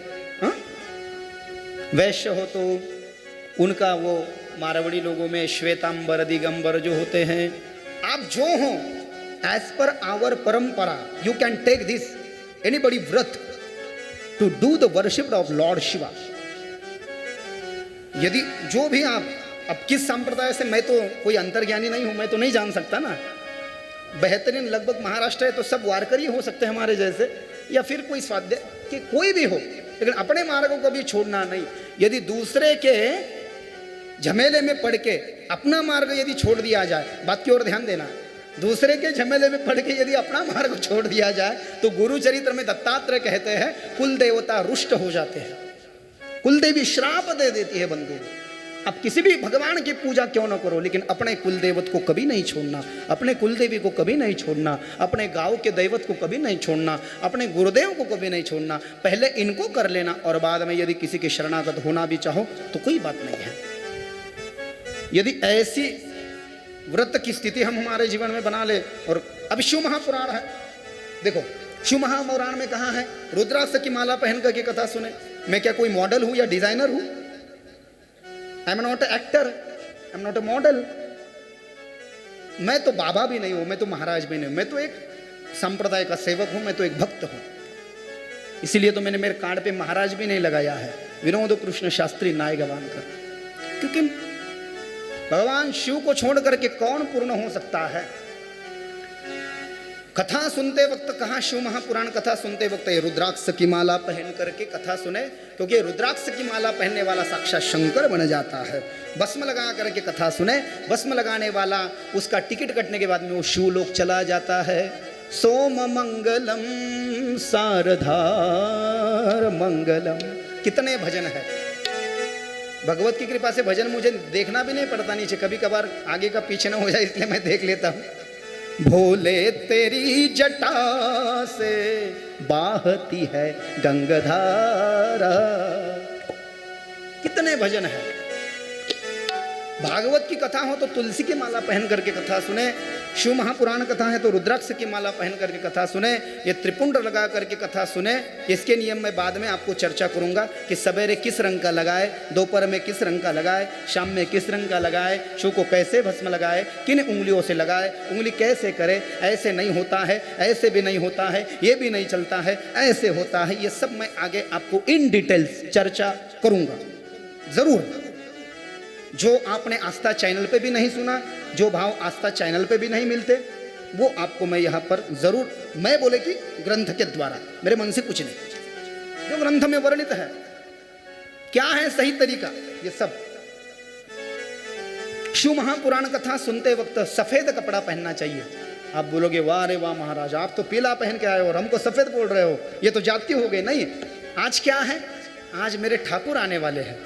हाँ? वैश्य हो तो उनका वो मारवाड़ी लोगों में श्वेतांबर दिगंबर जो होते हैं। आप जो हो एज पर आवर परंपरा you can take this anybody व्रत to do the worship of Lord Shiva. यदि जो भी आप, अब किस संप्रदाय से, मैं तो कोई अंतर्ज्ञानी नहीं हूं, मैं तो नहीं जान सकता ना। बेहतरीन लगभग महाराष्ट्र है तो सब वारकरी हो सकते हैं हमारे जैसे, या फिर कोई स्वाध्याय कि कोई भी हो, लेकिन अपने मार्ग को कभी छोड़ना नहीं। यदि दूसरे के झमेले में पड़ के अपना मार्ग यदि छोड़ दिया जाए, बात की ओर ध्यान देना, दूसरे के झमेले में पड़ के यदि अपना मार्ग छोड़ दिया जाए तो गुरु चरित्र में दत्तात्रेय कहते हैं कुल देवता रुष्ट हो जाते हैं, कुल देवी श्राप दे देती है बंधु। आप किसी भी भगवान की पूजा क्यों ना करो, लेकिन अपने कुल देवत को कभी नहीं छोड़ना, अपने कुल देवी को कभी नहीं छोड़ना, अपने गांव के दैवत को कभी नहीं छोड़ना, अपने गुरुदेव को कभी नहीं छोड़ना। पहले इनको कर लेना और बाद में यदि किसी के शरणागत होना भी चाहो तो कोई बात नहीं है। यदि ऐसी व्रत की स्थिति हम हमारे जीवन में बना ले। और अब शिव महापुराण है, देखो शिव महापुराण में कहा है रुद्राक्ष की माला पहन करके कथा सुने। मैं क्या कोई मॉडल हूं या डिजाइनर हूं? I am not a actor, I am not a model. मैं तो बाबा भी नहीं हूं, मैं तो महाराज भी नहीं हूं, मैं तो एक संप्रदाय का सेवक हूं, मैं तो एक भक्त हूं। इसीलिए तो मैंने मेरे कार्ड पे महाराज भी नहीं लगाया है, विनोद कृष्ण शास्त्री नाय गवानकर। क्योंकि भगवान शिव को छोड़ करके कौन पूर्ण हो सकता है? कथा सुनते वक्त कहा, शिव महापुराण कथा सुनते वक्त ये रुद्राक्ष की माला पहन करके कथा सुने, क्योंकि रुद्राक्ष की माला पहनने वाला साक्षात शंकर बन जाता है। भस्म लगा करके कथा सुने, भस्म लगाने वाला उसका टिकट कटने के बाद में वो शिवलोक चला जाता है। सोम मंगलम सारधार मंगलम, कितने भजन है। भगवत की कृपा से भजन मुझे देखना भी नहीं पड़ता नीचे, कभी कभार आगे का पीछे ना हो जाए इसलिए मैं देख लेता हूँ। भोले तेरी जटा से बहती है गंगाधारा, कितने भजन है। भागवत की कथा हो तो तुलसी की माला पहन करके कथा सुने, शिव महापुराण कथा है तो रुद्राक्ष की माला पहन करके कथा सुने, ये त्रिपुंड लगा करके कथा सुने। इसके नियम मैं बाद में आपको चर्चा करूंगा कि सवेरे किस रंग का लगाए, दोपहर में किस रंग का लगाए, शाम में किस रंग का लगाए, शिव को कैसे भस्म लगाए, किन उंगलियों से लगाए, उंगली कैसे करे, ऐसे नहीं होता है, ऐसे भी नहीं होता है, ये भी नहीं चलता है, ऐसे होता है। ये सब मैं आगे आपको इन डिटेल्स चर्चा करूंगा जरूर। जो आपने आस्था चैनल पे भी नहीं सुना, जो भाव आस्था चैनल पे भी नहीं मिलते, वो आपको मैं यहाँ पर जरूर, मैं बोले कि ग्रंथ के द्वारा, मेरे मन से कुछ नहीं, जो ग्रंथ में वर्णित है क्या है सही तरीका, ये सब। शिव महापुराण कथा सुनते वक्त सफेद कपड़ा पहनना चाहिए। आप बोलोगे वाह रे वाह महाराज, आप तो पीला पहन के आए हो और हमको सफेद बोल रहे हो, ये तो जाति हो गई। नहीं, आज क्या है, आज मेरे ठाकुर आने वाले हैं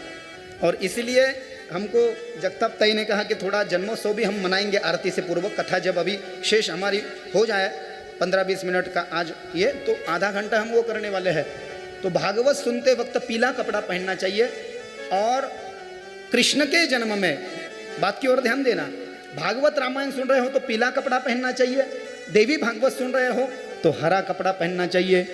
और इसलिए हमको जगताप ताई ने कहा कि थोड़ा जन्मोत्सव भी हम मनाएंगे आरती से पूर्व। कथा जब अभी शेष हमारी हो जाए 15-20 मिनट का आज ये, तो आधा घंटा हम वो करने वाले हैं। तो भागवत सुनते वक्त पीला कपड़ा पहनना चाहिए। और कृष्ण के जन्म में, बात की ओर ध्यान देना, भागवत रामायण सुन रहे हो तो पीला कपड़ा पहनना चाहिए, देवी भागवत सुन रहे हो तो हरा कपड़ा पहनना चाहिए।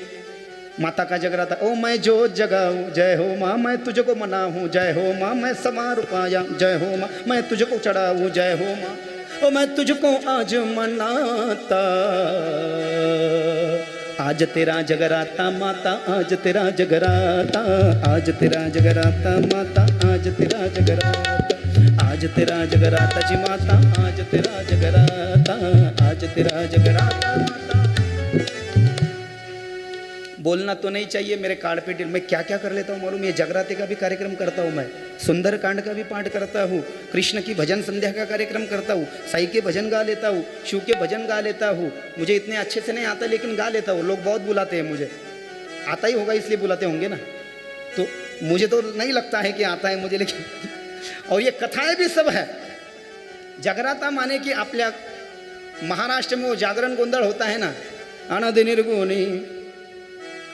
माता का जगराता, ओ मैं जो जगाऊं जय हो माँ, मैं तुझको मनाऊं जय हो माँ, मैं समार पाया जय हो माँ, मैं तुझको चढ़ाऊं जय हो माँ, ओ मैं तुझको आज मनाता, आज तेरा जगराता माता, आज तेरा जगराता, आज तेरा जगराता माता, आज तेरा जगराता, आज तेरा जगराता जी माता, आज तेरा जगराता, आज तेरा जगराता माता। बोलना तो नहीं चाहिए मेरे कार्ड पे, मैं क्या क्या कर लेता हूँ मालूम? ये जगराते का भी कार्यक्रम करता हूँ मैं, सुंदर कांड का भी पाठ करता हूँ, कृष्ण की भजन संध्या का कार्यक्रम करता हूँ, साई के भजन गा लेता हूँ, शिव के भजन गा लेता हूँ। मुझे इतने अच्छे से नहीं आता लेकिन गा लेता हूँ। लोग बहुत बुलाते हैं, मुझे आता ही होगा इसलिए बुलाते होंगे ना, तो मुझे तो नहीं लगता है कि आता है मुझे, लेकिन और ये कथाएं भी सब है। जगराता माने कि आपल्या महाराष्ट्र में वो जागरण गोंधळ होता है ना, आनंद निर्गुणी।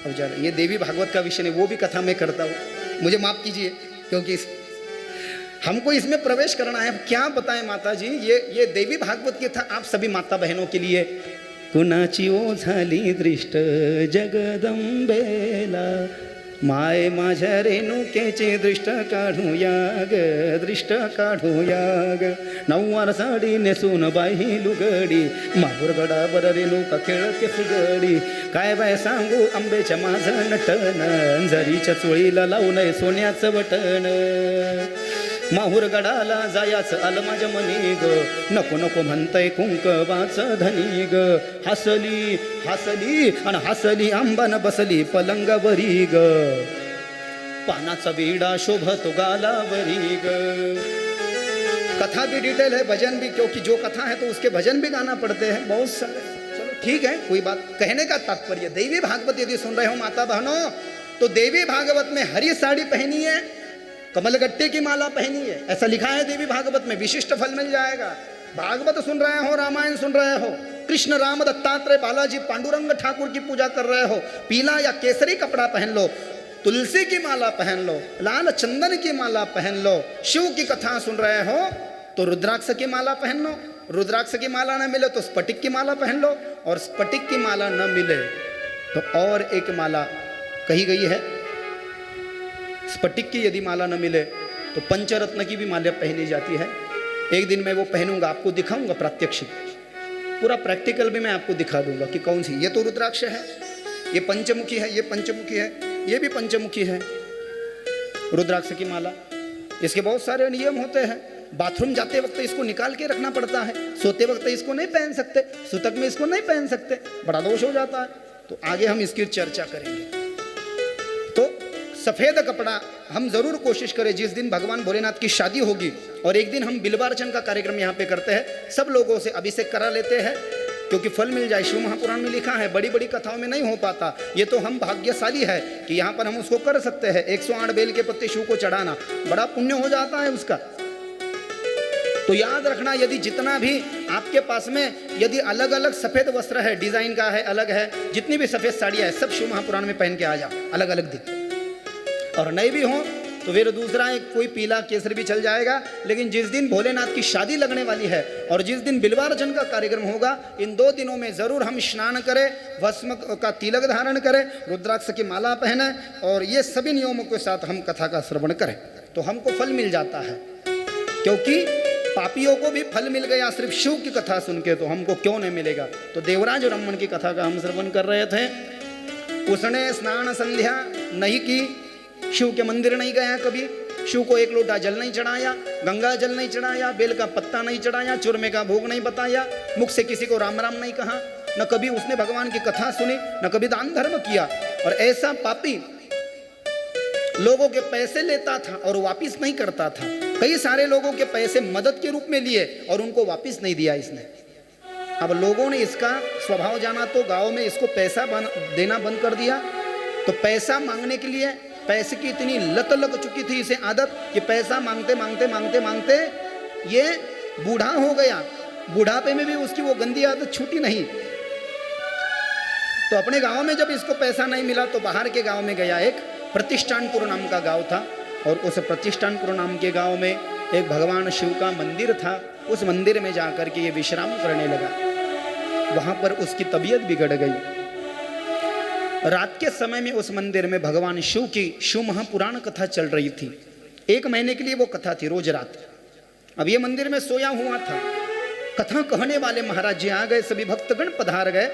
अब ये देवी भागवत का विषय नहीं, वो भी कथा में करता हूँ, मुझे माफ कीजिए, क्योंकि हमको इसमें प्रवेश करना है। क्या बताएं माता जी, ये देवी भागवत की था आप सभी माता बहनों के लिए। कुणाची ओझाली दृष्ट जगदंबेला, माय माझ्या रेणुकेची दृष्ट काढूया ग, दृष्ट काढूया ग, नऊवार साडी नेसून बाई लुगडी, माहूर गडावर रेणुका खेळते फुगडी, काय बाय सांगू आंब्याच्या माझं नटन, जरीच्या चोळीला लावू नये सोन्याचं बटन, माहूर गडाला जायाचं आलं माझ्या मनी ग, नको नको म्हणतय कुंकवाचं धनी ग, हसली हसली आणि हसली आंबान बसली पलंगावरी ग, पानाचा विडा शोभतो गालावरी ग। कथा भी डिटेल है, भजन भी, क्योंकि जो कथा है तो उसके भजन भी गाना पड़ते हैं बहुत सारे। चलो ठीक है, कोई बात। कहने का तात्पर्य, देवी भागवत यदि सुन रहे हो माता बहनों, तो देवी भागवत में हरी साड़ी पहनी है, कमलगट्टे की माला पहनी है, ऐसा लिखा है देवी भागवत में, विशिष्ट फल मिल जाएगा। भागवत सुन रहे हो, रामायण सुन रहे हो, कृष्ण राम दत्तात्रेय बालाजी पांडुरंग ठाकुर की पूजा कर रहे हो, पीला या केसरी कपड़ा पहन लो, तुलसी की माला पहन लो, लाल चंदन की माला पहन लो, शिव की कथा सुन रहे हो तो रुद्राक्ष की माला पहन लो, रुद्राक्ष की माला न मिले तो स्फटिक की माला पहन लो, और स्फटिक की माला न मिले तो और एक माला कही गई है, स्फटिक की यदि माला न मिले तो पंचरत्न की भी माला पहनी जाती है। एक दिन मैं वो पहनूंगा, आपको दिखाऊंगा प्रात्यक्षिक, पूरा प्रैक्टिकल भी मैं आपको दिखा दूंगा कि कौन सी, ये तो रुद्राक्ष है, ये पंचमुखी है, ये पंचमुखी है, ये भी पंचमुखी है रुद्राक्ष की माला। इसके बहुत सारे नियम होते हैं। बाथरूम जाते वक्त इसको निकाल के रखना पड़ता है, सोते वक्त इसको नहीं पहन सकते, सुतक में इसको नहीं पहन सकते, बड़ा दोष हो जाता है। तो आगे हम इसकी चर्चा करेंगे। तो सफेद कपड़ा हम जरूर कोशिश करें, जिस दिन भगवान भोलेनाथ की शादी होगी और एक दिन हम बिल्वार्चन का कार्यक्रम यहाँ पे करते हैं, सब लोगों से अभिषेक करा लेते हैं क्योंकि फल मिल जाए। शिव महापुराण में लिखा है, बड़ी बड़ी कथाओं में नहीं हो पाता, ये तो हम भाग्यशाली है कि यहाँ पर हम उसको कर सकते हैं। 108 बेल के पत्ते शिव को चढ़ाना बड़ा पुण्य हो जाता है उसका। तो याद रखना, यदि जितना भी आपके पास में यदि अलग अलग सफेद वस्त्र है, डिजाइन का है, अलग है, जितनी भी सफेद साड़ियाँ है सब शिव महापुराण में पहन के आ जाओ अलग अलग दिन। और नहीं भी हो तो फिर दूसरा एक कोई पीला केसरी भी चल जाएगा। लेकिन जिस दिन भोलेनाथ की शादी लगने वाली है और जिस दिन बिल्वार्चन का कार्यक्रम होगा, इन 2 दिनों में जरूर हम स्नान करें, भस्म का तिलक धारण करें, रुद्राक्ष की माला पहने और ये सभी नियमों के साथ हम कथा का श्रवण करें तो हमको फल मिल जाता है। क्योंकि पापियों को भी फल मिल गया सिर्फ शिव की कथा सुन के, तो हमको क्यों नहीं मिलेगा। तो देवराज रमन की कथा का हम श्रवण कर रहे थे। उसने स्नान संध्या नहीं की, शिव के मंदिर नहीं गया कभी, शिव को एक लोटा जल नहीं चढ़ाया, गंगा जल नहीं चढ़ाया, बेल का पत्ता नहीं चढ़ाया, चूरमे का भोग नहीं बताया, मुख से किसी को राम राम नहीं कहा, न कभी उसने भगवान की कथा सुनी, न कभी दान धर्म किया। और ऐसा पापी लोगों के पैसे लेता था और वापिस नहीं करता था। कई सारे लोगों के पैसे मदद के रूप में लिए और उनको वापिस नहीं दिया इसने। अब लोगों ने इसका स्वभाव जाना तो गांव में इसको पैसा देना बंद कर दिया। तो पैसा मांगने के लिए पैसे की इतनी लत लग चुकी थी इसे आदत कि पैसा मांगते मांगते मांगते मांगते ये बूढ़ा हो गया। बुढ़ापे में भी उसकी वो गंदी आदत छूटी नहीं। तो अपने गांव में जब इसको पैसा नहीं मिला तो बाहर के गांव में गया, एक प्रतिष्ठानपुर नाम का गांव था और उस प्रतिष्ठानपुर नाम के गांव में एक भगवान शिव का मंदिर था। उस मंदिर में जाकर के ये विश्राम करने लगा। वहां पर उसकी तबीयत बिगड़ गई। रात के समय में उस मंदिर में भगवान शिव की शिव महापुराण कथा चल रही थी। 1 महीने के लिए वो कथा थी रोज रात। अब ये मंदिर में सोया हुआ था। कथा कहने वाले महाराज जी आ गए, सभी भक्तगण पधार गए।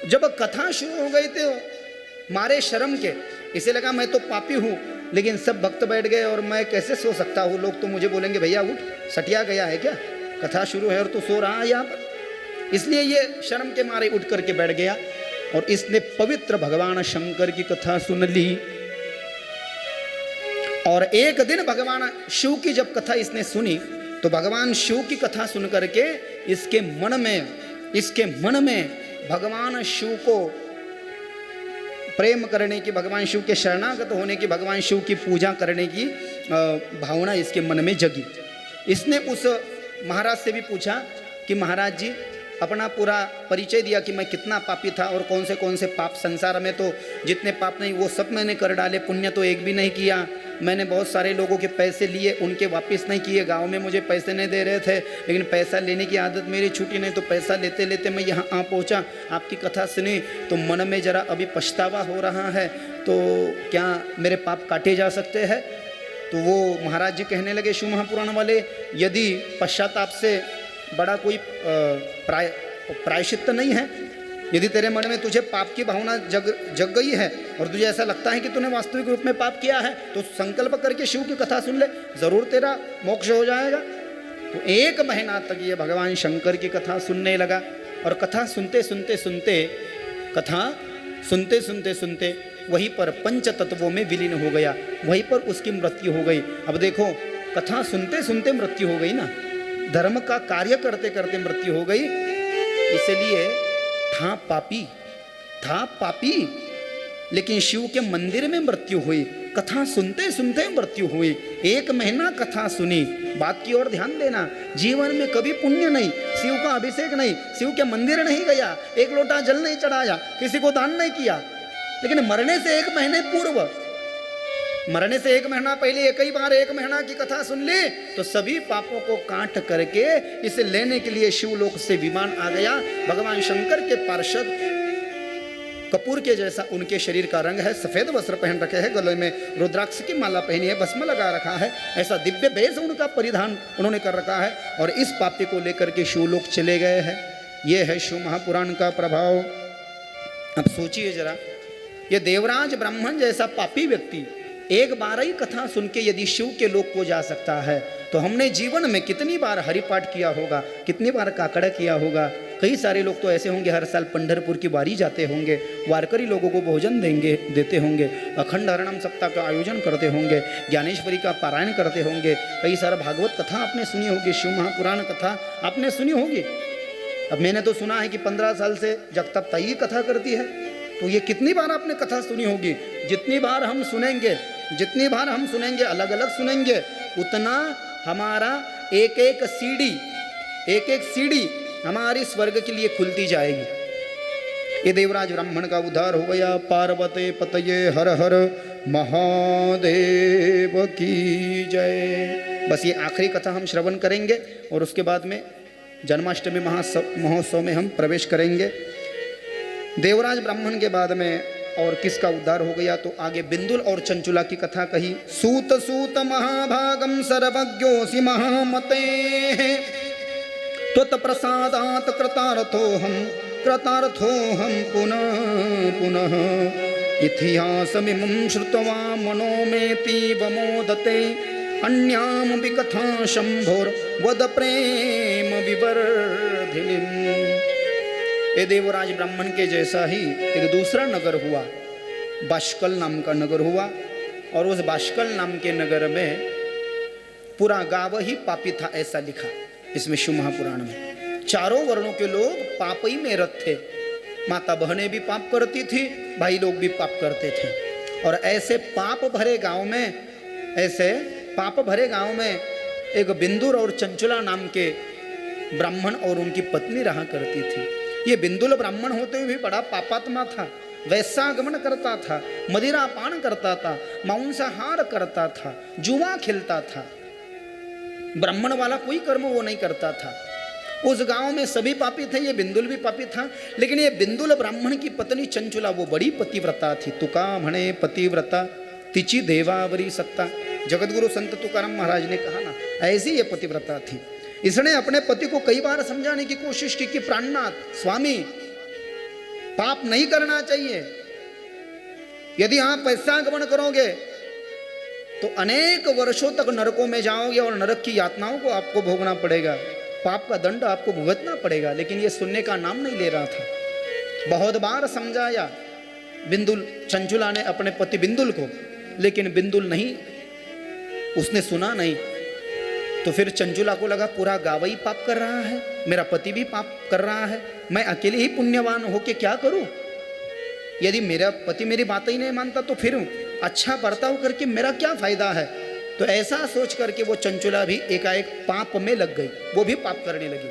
जब कथा शुरू हो गई तो मारे शर्म के इसे लगा मैं तो पापी हूँ, लेकिन सब भक्त बैठ गए और मैं कैसे सो सकता हूँ। लोग तो मुझे बोलेंगे भैया उठ, सटिया गया है क्या, कथा शुरू है और तू सो रहा है यहाँ पर। इसलिए ये शर्म के मारे उठ करके बैठ गया और इसने पवित्र भगवान शंकर की कथा सुन ली। और एक दिन भगवान शिव की जब कथा इसने सुनी तो भगवान शिव की कथा सुन करके इसके मन में भगवान शिव को प्रेम करने की, भगवान शिव के शरणागत होने की, भगवान शिव की पूजा करने की भावना इसके मन में जगी। इसने उस महाराज से भी पूछा कि महाराज जी, अपना पूरा परिचय दिया कि मैं कितना पापी था और कौन से पाप, संसार में तो जितने पाप नहीं वो सब मैंने कर डाले, पुण्य तो एक भी नहीं किया। मैंने बहुत सारे लोगों के पैसे लिए, उनके वापस नहीं किए। गांव में मुझे पैसे नहीं दे रहे थे, लेकिन पैसा लेने की आदत मेरी छूटी नहीं, तो पैसा लेते लेते मैं यहाँ आ पहुँचा। आपकी कथा सुनी तो मन में जरा अभी पछतावा हो रहा है, तो क्या मेरे पाप काटे जा सकते हैं। तो वो महाराज जी कहने लगे, शिव महापुराण वाले, यदि पश्चाताप से बड़ा कोई प्रायश्चित नहीं है, यदि तेरे मन में तुझे पाप की भावना जग गई है और तुझे ऐसा लगता है कि तूने वास्तविक रूप में पाप किया है, तो संकल्प करके शिव की कथा सुन ले, जरूर तेरा मोक्ष हो जाएगा। तो 1 महीना तक ये भगवान शंकर की कथा सुनने लगा और कथा सुनते सुनते वहीं पर पंच तत्वों में विलीन हो गया। वहीं पर उसकी मृत्यु हो गई। अब देखो, कथा सुनते सुनते मृत्यु हो गई ना, धर्म का कार्य करते करते मृत्यु हो गई। इसलिए था पापी लेकिन शिव के मंदिर में मृत्यु हुई, कथा सुनते सुनते मृत्यु हुई। 1 महीना कथा सुनी। बात की ओर ध्यान देना, जीवन में कभी पुण्य नहीं, शिव का अभिषेक नहीं, शिव के मंदिर नहीं गया, 1 लोटा जल नहीं चढ़ाया, किसी को दान नहीं किया, लेकिन मरने से 1 महीने पूर्व, मरने से 1 महीना पहले एक ही बार 1 महीना की कथा सुन ली तो सभी पापों को काट करके इसे लेने के लिए शिवलोक से विमान आ गया। भगवान शंकर के पार्षद कपूर के जैसा उनके शरीर का रंग है, सफेद वस्त्र पहन रखे हैं, गले में रुद्राक्ष की माला पहनी है, भस्म लगा रखा है, ऐसा दिव्य वेश उनका परिधान उन्होंने कर रखा है और इस पापी को लेकर के शिवलोक चले गए हैं। ये है शिव महापुराण का प्रभाव। अब सोचिए जरा, ये देवराज ब्राह्मण जैसा पापी व्यक्ति 1 बार ही कथा सुन के यदि शिव के लोक को जा सकता है तो हमने जीवन में कितनी बार हरिपाठ किया होगा, कितनी बार काकड़ा किया होगा। कई सारे लोग तो ऐसे होंगे हर साल पंढरपुर की बारी जाते होंगे, वारकरी लोगों को भोजन देते होंगे, अखंड हरणम सप्ताह का आयोजन करते होंगे, ज्ञानेश्वरी का पारायण करते होंगे, कई सारा भागवत कथा आपने सुनी होगी, शिव महापुराण कथा आपने सुनी होगी। अब मैंने तो सुना है कि 15 साल से जगतप ताई कथा करती है, तो ये कितनी बार आपने कथा सुनी होगी। जितनी बार हम सुनेंगे, जितनी बार हम सुनेंगे, अलग अलग सुनेंगे, उतना हमारा एक एक सीढ़ी हमारी स्वर्ग के लिए खुलती जाएगी। ये देवराज ब्राह्मण का उद्धार हो गया। पार्वते पतये हर हर महादेव की जय। बस ये आखिरी कथा हम श्रवण करेंगे और उसके बाद में जन्माष्टमी महोत्सव में हम प्रवेश करेंगे। देवराज ब्राह्मण के बाद में और किसका उद्धार हो गया तो आगे बिंदुल और चंचुला की कथा कही। सूत सूत महाभागम सर्वज्ञोऽसि महामते त्वत् प्रसादात् कृतार्थोऽहं पुनः पुनः इतिहासमिमं श्रुत्वा मनो मे तीव मोदते अन्यामपि कथा शम्भोर्वद प्रेम विवर्धिनीम्। ये देवराज ब्राह्मण के जैसा ही एक दूसरा नगर हुआ, बाष्कल नाम का नगर हुआ और उस बाष्कल नाम के नगर में पूरा गांव ही पापी था, ऐसा लिखा इसमें शिव महापुराण में। चारों वर्णों के लोग पाप ही में रत थे। माता बहनें भी पाप करती थी, भाई लोग भी पाप करते थे। और ऐसे पाप भरे गांव में एक बिंदुर और चंचुला नाम के ब्राह्मण और उनकी पत्नी रहा करती थी। ये बिंदुल ब्राह्मण होते हुए भी बड़ा पापात्मा था, वैश्यागमन करता था, मदिरा पान करता था, मांसाहार करता था, जुआ खेलता था। ब्राह्मण वाला कोई कर्म वो नहीं करता था। उस गांव में सभी पापी थे, ये बिंदुल भी पापी था। लेकिन ये बिंदुल ब्राह्मण की पत्नी चंचुला वो बड़ी पतिव्रता थी। तुका म्हणे पतिव्रता तिची देवावरी सत्ता। जगतगुरु संत तुकाराम महाराज ने कहा ना, ऐसी ये पतिव्रता थी। इसने अपने पति को कई बार समझाने की कोशिश की कि प्राणनाथ स्वामी, पाप नहीं करना चाहिए। यदि आप वैश्यागमन करोगे तो अनेक वर्षों तक नरकों में जाओगे और नरक की यातनाओं को आपको भोगना पड़ेगा, पाप का दंड आपको भुगतना पड़ेगा। लेकिन ये सुनने का नाम नहीं ले रहा था। बहुत बार समझाया बिंदुल, चंचुला ने अपने पति बिंदुल को, लेकिन बिंदुल नहीं, उसने सुना नहीं। तो फिर चंचुला को लगा पूरा गाँव ही पाप कर रहा है, मेरा पति भी पाप कर रहा है, मैं अकेले ही पुण्यवान होके क्या करूं? यदि मेरा पति मेरी बात ही नहीं मानता तो फिर अच्छा बर्ताव करके मेरा क्या फायदा है? तो ऐसा सोच करके वो चंचुला भी एकाएक पाप में लग गई, वो भी पाप करने लगी।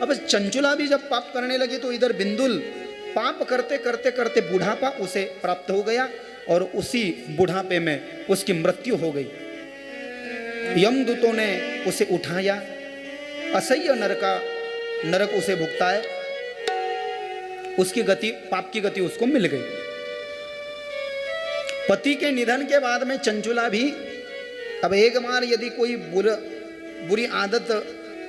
अब चंचुला भी जब पाप करने लगी तो इधर बिंदुल पाप करते करते करते बुढ़ापा उसे प्राप्त हो गया और उसी बुढ़ापे में उसकी मृत्यु हो गई। यमदूतों ने उसे उठाया, असह्य नरक उसे भुगताए, उसकी गति, पाप की गति उसको मिल गई। पति के निधन के बाद में चंचुला भी, अब एक बार यदि कोई बुरी आदत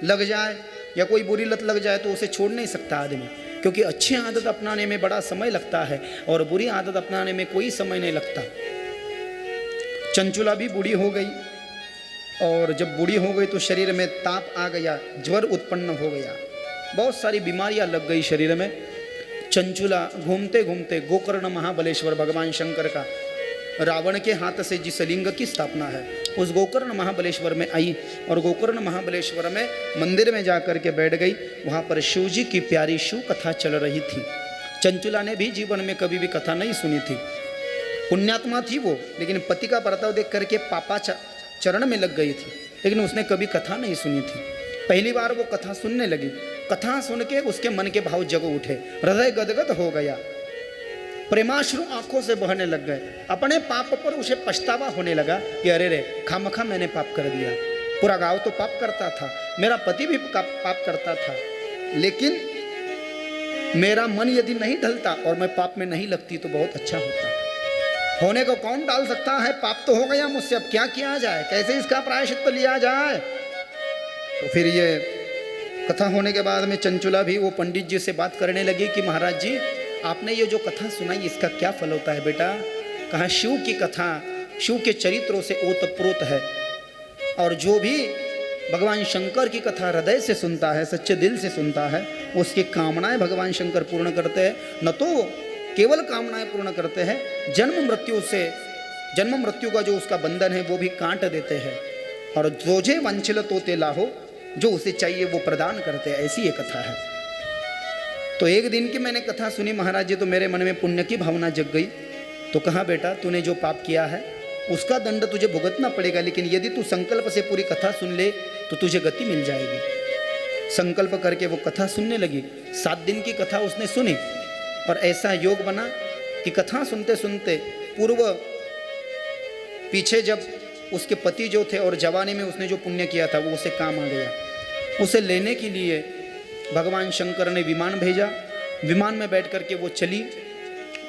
लग जाए या कोई बुरी लत लग जाए तो उसे छोड़ नहीं सकता आदमी, क्योंकि अच्छी आदत अपनाने में बड़ा समय लगता है और बुरी आदत अपनाने में कोई समय नहीं लगता। चंचुला भी बूढ़ी हो गई और जब बूढ़ी हो गई तो शरीर में ताप आ गया, ज्वर उत्पन्न हो गया, बहुत सारी बीमारियां लग गई शरीर में। चंचुला घूमते घूमते गोकर्ण महाबलेश्वर भगवान शंकर का रावण के हाथ से जिस लिंग की स्थापना है उस गोकर्ण महाबलेश्वर में आई और गोकर्ण महाबलेश्वर में मंदिर में जाकर के बैठ गई। वहाँ पर शिव जी की प्यारी शिव कथा चल रही थी। चंचुला ने भी जीवन में कभी भी कथा नहीं सुनी थी। पुण्यात्मा थी वो, लेकिन पति का बर्ताव देख करके पापा चरण में लग गई थी, लेकिन उसने कभी कथा नहीं सुनी थी। पहली बार वो कथा सुनने लगी। कथा सुन के उसके मन के भाव जग उठे, हृदय गदगद हो गया, प्रेमाश्रु आंखों से बहने लग गए। अपने पाप पर उसे पछतावा होने लगा कि अरे रे खामखा मैंने पाप कर दिया। पूरा गांव तो पाप करता था, मेरा पति भी पाप करता था, लेकिन मेरा मन यदि नहीं ढलता और मैं पाप में नहीं लगती तो बहुत अच्छा होता। होने को कौन डाल सकता है, पाप तो हो गया मुझसे, अब क्या किया जाए, कैसे इसका प्रायश्चित्त लिया जाए। तो फिर ये कथा होने के बाद में चंचुला भी वो पंडित जी से बात करने लगी कि महाराज जी आपने ये जो कथा सुनाई इसका क्या फल होता है बेटा। कहा शिव की कथा शिव के चरित्रों से ओतप्रोत है, और जो भी भगवान शंकर की कथा हृदय से सुनता है, सच्चे दिल से सुनता है, उसकी कामनाएं भगवान शंकर पूर्ण करते हैं। न तो केवल कामनाएं पूर्ण करते हैं, जन्म मृत्यु का जो उसका बंधन है वो भी काट देते हैं, और जोजे वंचिल तो ते लाहो, जो उसे चाहिए वो प्रदान करते हैं। ऐसी ये कथा है। तो एक दिन की मैंने कथा सुनी महाराज जी, तो मेरे मन में पुण्य की भावना जग गई। तो कहा बेटा तूने जो पाप किया है उसका दंड तुझे भुगतना पड़ेगा, लेकिन यदि तू संकल्प से पूरी कथा सुन ले तो तुझे गति मिल जाएगी। संकल्प करके वो कथा सुनने लगी। 7 दिन की कथा उसने सुनी, और ऐसा योग बना कि कथा सुनते सुनते पूर्व पीछे जब उसके पति जो थे और जवानी में उसने जो पुण्य किया था वो उसे काम आ गया। उसे लेने के लिए भगवान शंकर ने विमान भेजा। विमान में बैठ करके वो चली,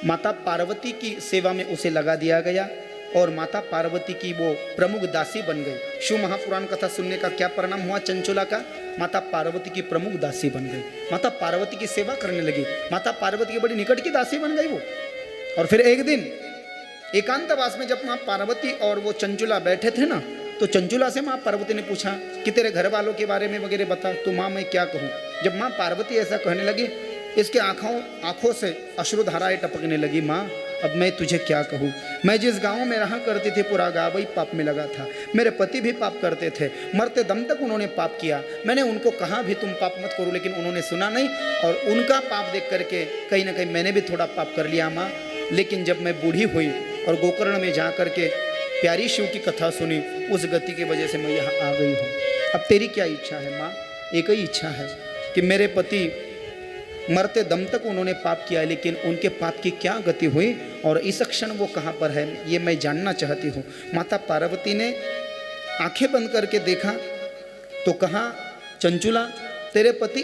माता पार्वती की सेवा में उसे लगा दिया गया, और माता पार्वती की वो प्रमुख दासी बन गई। शिव महापुराण कथा सुनने का क्या परिणाम हुआ चंचुला का, माता पार्वती की प्रमुख दासी बन गई। माता पार्वती की सेवा करने लगी, माता पार्वती की बड़ी निकट की दासी बन गई वो। और फिर एक दिन एकांतवास में जब माँ पार्वती और वो चंचुला बैठे थे ना, तो चंचुला से माँ पार्वती ने पूछा कि तेरे घर वालों के बारे में वगैरह बता। तो माँ मैं क्या कहूँ। जब माँ पार्वती ऐसा कहने लगी, इसके आंखों से अश्रुधाराएं टपकने लगी। माँ अब मैं तुझे क्या कहूँ, मैं जिस गांव में रहा करती थी पूरा गांव ही पाप में लगा था। मेरे पति भी पाप करते थे, मरते दम तक उन्होंने पाप किया। मैंने उनको कहा भी तुम पाप मत करो, लेकिन उन्होंने सुना नहीं, और उनका पाप देख करके कहीं ना कहीं मैंने भी थोड़ा पाप कर लिया माँ। लेकिन जब मैं बूढ़ी हुई और गोकर्ण में जा करके प्यारी शिव की कथा सुनी, उस गति की वजह से मैं यहाँ आ गई हूँ। अब तेरी क्या इच्छा है माँ। एक ही इच्छा है कि मेरे पति मरते दम तक उन्होंने पाप किया, लेकिन उनके पाप की क्या गति हुई और इस क्षण वो कहाँ पर है, ये मैं जानना चाहती हूँ। माता पार्वती ने आंखें बंद करके देखा तो कहा, चंचुला तेरे पति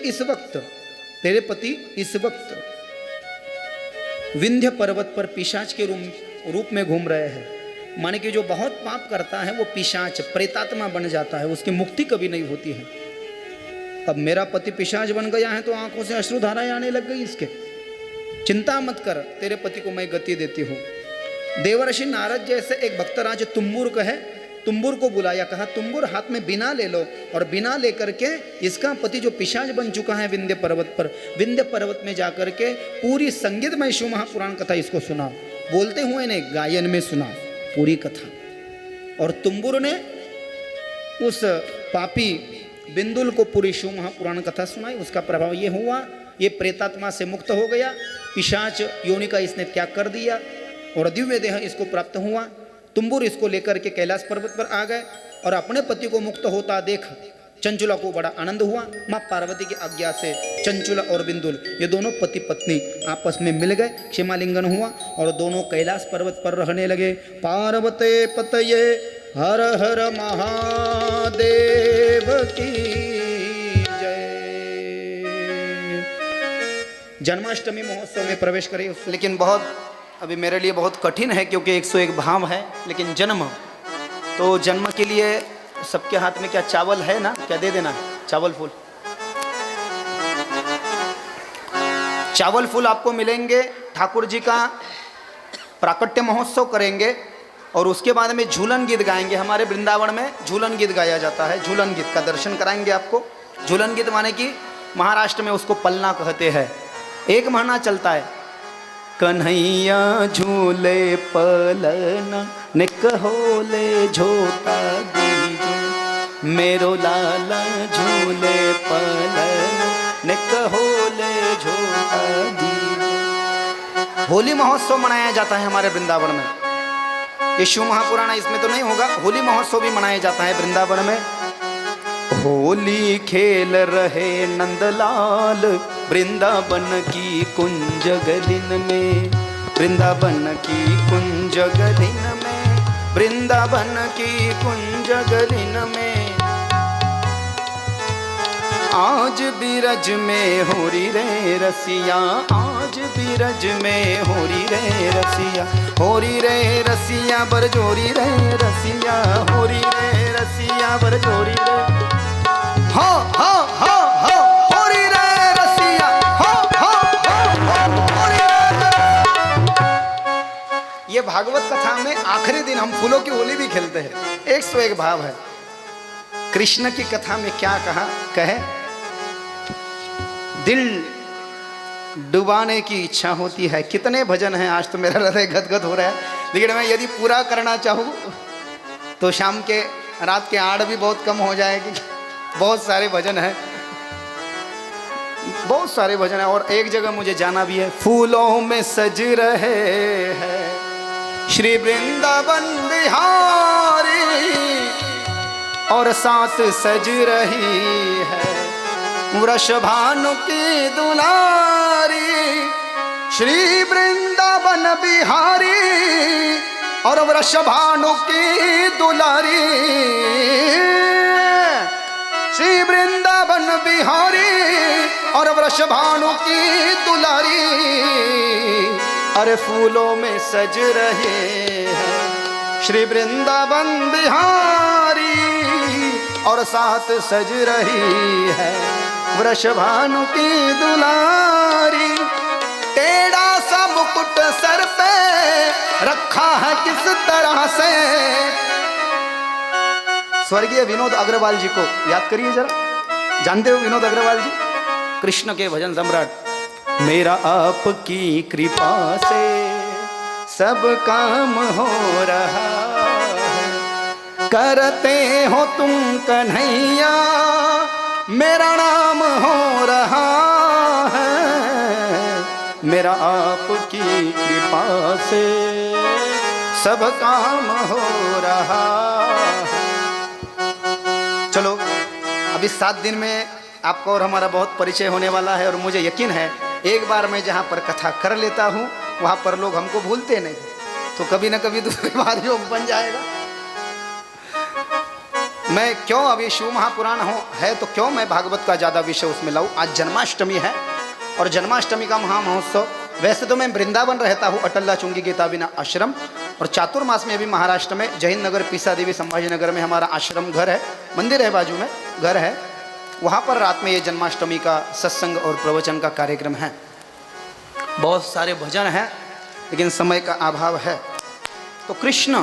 इस वक्त विंध्य पर्वत पर पिशाच के रूप में घूम रहे हैं। माने कि जो बहुत पाप करता है वो पिशाच प्रेतात्मा बन जाता है, उसकी मुक्ति कभी नहीं होती है। अब मेरा पति पिशाच बन गया है तो आंखों से अश्रुधाराएं आने लग गई इसके। चिंता मत कर, तेरे पति को मैं गति देती हूँ। देवर्षि नारद जैसे एक भक्तराज तुम्बुर तुम्बुर को बुलाया, कहा तुम्बुर हाथ में बिना ले लो, और बिना लेकर के इसका पति जो पिशाच बन चुका है विंध्य पर्वत में जाकर के पूरी संगीतमय शिव महापुराण कथा इसको सुनाओ। बोलते हुए ने गायन में सुना पूरी कथा। और तुम्बुर ने उस पापी बिंदुल को पूरी शिव महापुराण कथा सुनाई। उसका प्रभाव ये हुआ, ये प्रेतात्मा से मुक्त हो गया, पिशाच योनि का इसने त्याग कर दिया और दिव्य देह इसको प्राप्त हुआ। तुम्बुर इसको लेकर के कैलाश पर्वत पर आ गए और अपने पति को मुक्त होता देख चंचुला को बड़ा आनंद हुआ। माँ पार्वती की आज्ञा से चंचुला और बिंदुल ये दोनों पति पत्नी आपस में मिल गए, क्षेमालिंगन हुआ और दोनों कैलाश पर्वत पर रहने लगे। पार्वते पतये हर हर महादेव की जय। जन्माष्टमी महोत्सव में प्रवेश करें, लेकिन बहुत अभी मेरे लिए बहुत कठिन है क्योंकि 101 भाव है। लेकिन जन्म के लिए सबके हाथ में क्या चावल है ना, क्या दे देना है, चावल फूल आपको मिलेंगे। ठाकुर जी का प्राकट्य महोत्सव करेंगे और उसके बाद में झूलन गीत गाएंगे। हमारे वृंदावन में झूलन गीत गाया जाता है, झूलन गीत का दर्शन कराएंगे आपको। झूलन गीत माने कि महाराष्ट्र में उसको पलना कहते हैं। 1 महीना चलता है। कन्हैया झूले पलना ने कहोले झोटा दीजो, मेरो लाला झूले पलना ने कहोले झोटा दीजो। होली महोत्सव मनाया जाता है हमारे वृंदावन में। ये शिव महापुराण इसमें तो नहीं होगा। होली महोत्सव भी मनाया जाता है वृंदावन में। होली खेल रहे नंदलाल वृंदावन की कुंज गलिन में, वृंदावन की कुंज गलिन में, वृंदावन की कुंज गलिन में। आज बिरज में होरी रे रसिया, आज बिरज में होरी रे रसिया, होरी रे रसिया बरजोरी रे रसिया, होरी रे रसिया बरजोरी रे, हो हो हो हो होरी रे रसिया, हो हो हो होरी रे। ये भागवत कथा में आखिरी दिन हम फूलों की होली भी खेलते हैं। 101 भाव है। कृष्ण की कथा में क्या कहे, दिल डुबाने की इच्छा होती है। कितने भजन हैं, आज तो मेरा हृदय गदगद हो रहा है, लेकिन मैं यदि पूरा करना चाहूँ तो शाम के रात के 8 भी बहुत कम हो जाएगी। बहुत सारे भजन हैं, बहुत सारे भजन हैं। और एक जगह मुझे जाना भी है। फूलों में सज रहे हैं श्री वृंदावन बिहारी, और साथ सज रही है वृषभानु की दुलारी, श्री वृंदावन बिहारी और वृषभानु की दुलारी, श्री वृंदावन बिहारी और वृषभानु की दुलारी। अरे फूलों में सज रहे हैं श्री वृंदावन बिहारी, और साथ सज रही है वृषभानु की दुलारी। टेढ़ा सा मुकुट सर पे रखा है किस तरह से, स्वर्गीय विनोद अग्रवाल जी को याद करिए जरा। जानते हो विनोद अग्रवाल जी, कृष्ण के भजन सम्राट। मेरा आपकी कृपा से सब काम हो रहा है, करते हो तुम कन्हैया मेरा नाम हो रहा है, मेरा आपकी कृपा से सब काम हो रहा है। चलो अब इस 7 दिन में आपको और हमारा बहुत परिचय होने वाला है, और मुझे यकीन है एक बार मैं जहाँ पर कथा कर लेता हूँ वहाँ पर लोग हमको भूलते नहीं, तो कभी ना कभी दूसरी बार योग बन जाएगा। मैं क्यों अभी शिव महापुराण है तो क्यों मैं भागवत का ज़्यादा विषय उसमें लाऊं। आज जन्माष्टमी है और जन्माष्टमी का महामहोत्सव। वैसे तो मैं वृंदावन रहता हूँ, अटल्ला चुंगी गीताबिना आश्रम, और चातुर्मास में अभी महाराष्ट्र में जैन नगर पीसा देवी संभाजी नगर में हमारा आश्रम घर है, मंदिर है बाजू में, घर है। वहाँ पर रात में ये जन्माष्टमी का सत्संग और प्रवचन का कार्यक्रम है। बहुत सारे भजन हैं लेकिन समय का अभाव है। तो कृष्ण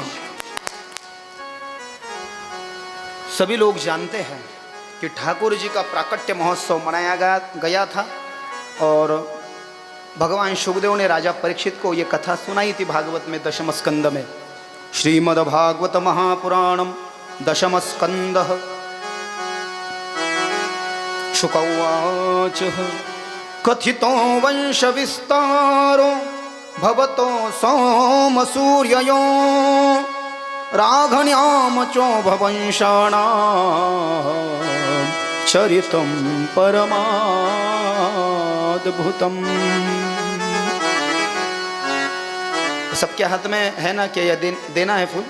सभी लोग जानते हैं कि ठाकुर जी का प्राकट्य महोत्सव मनाया गया था, और भगवान शुभदेव ने राजा परीक्षित को ये कथा सुनाई थी भागवत में दशम स्कंद में। श्रीमद् भागवत महापुराणम दशम स्कंद। शुक उवाच कथितो वंश विस्तारो भवतो सोम सूर्ययो राघण्याम चोभवंशाणां चरितं परमाद्भुतम्। सबके हाथ में है ना कि यह देना है फूल?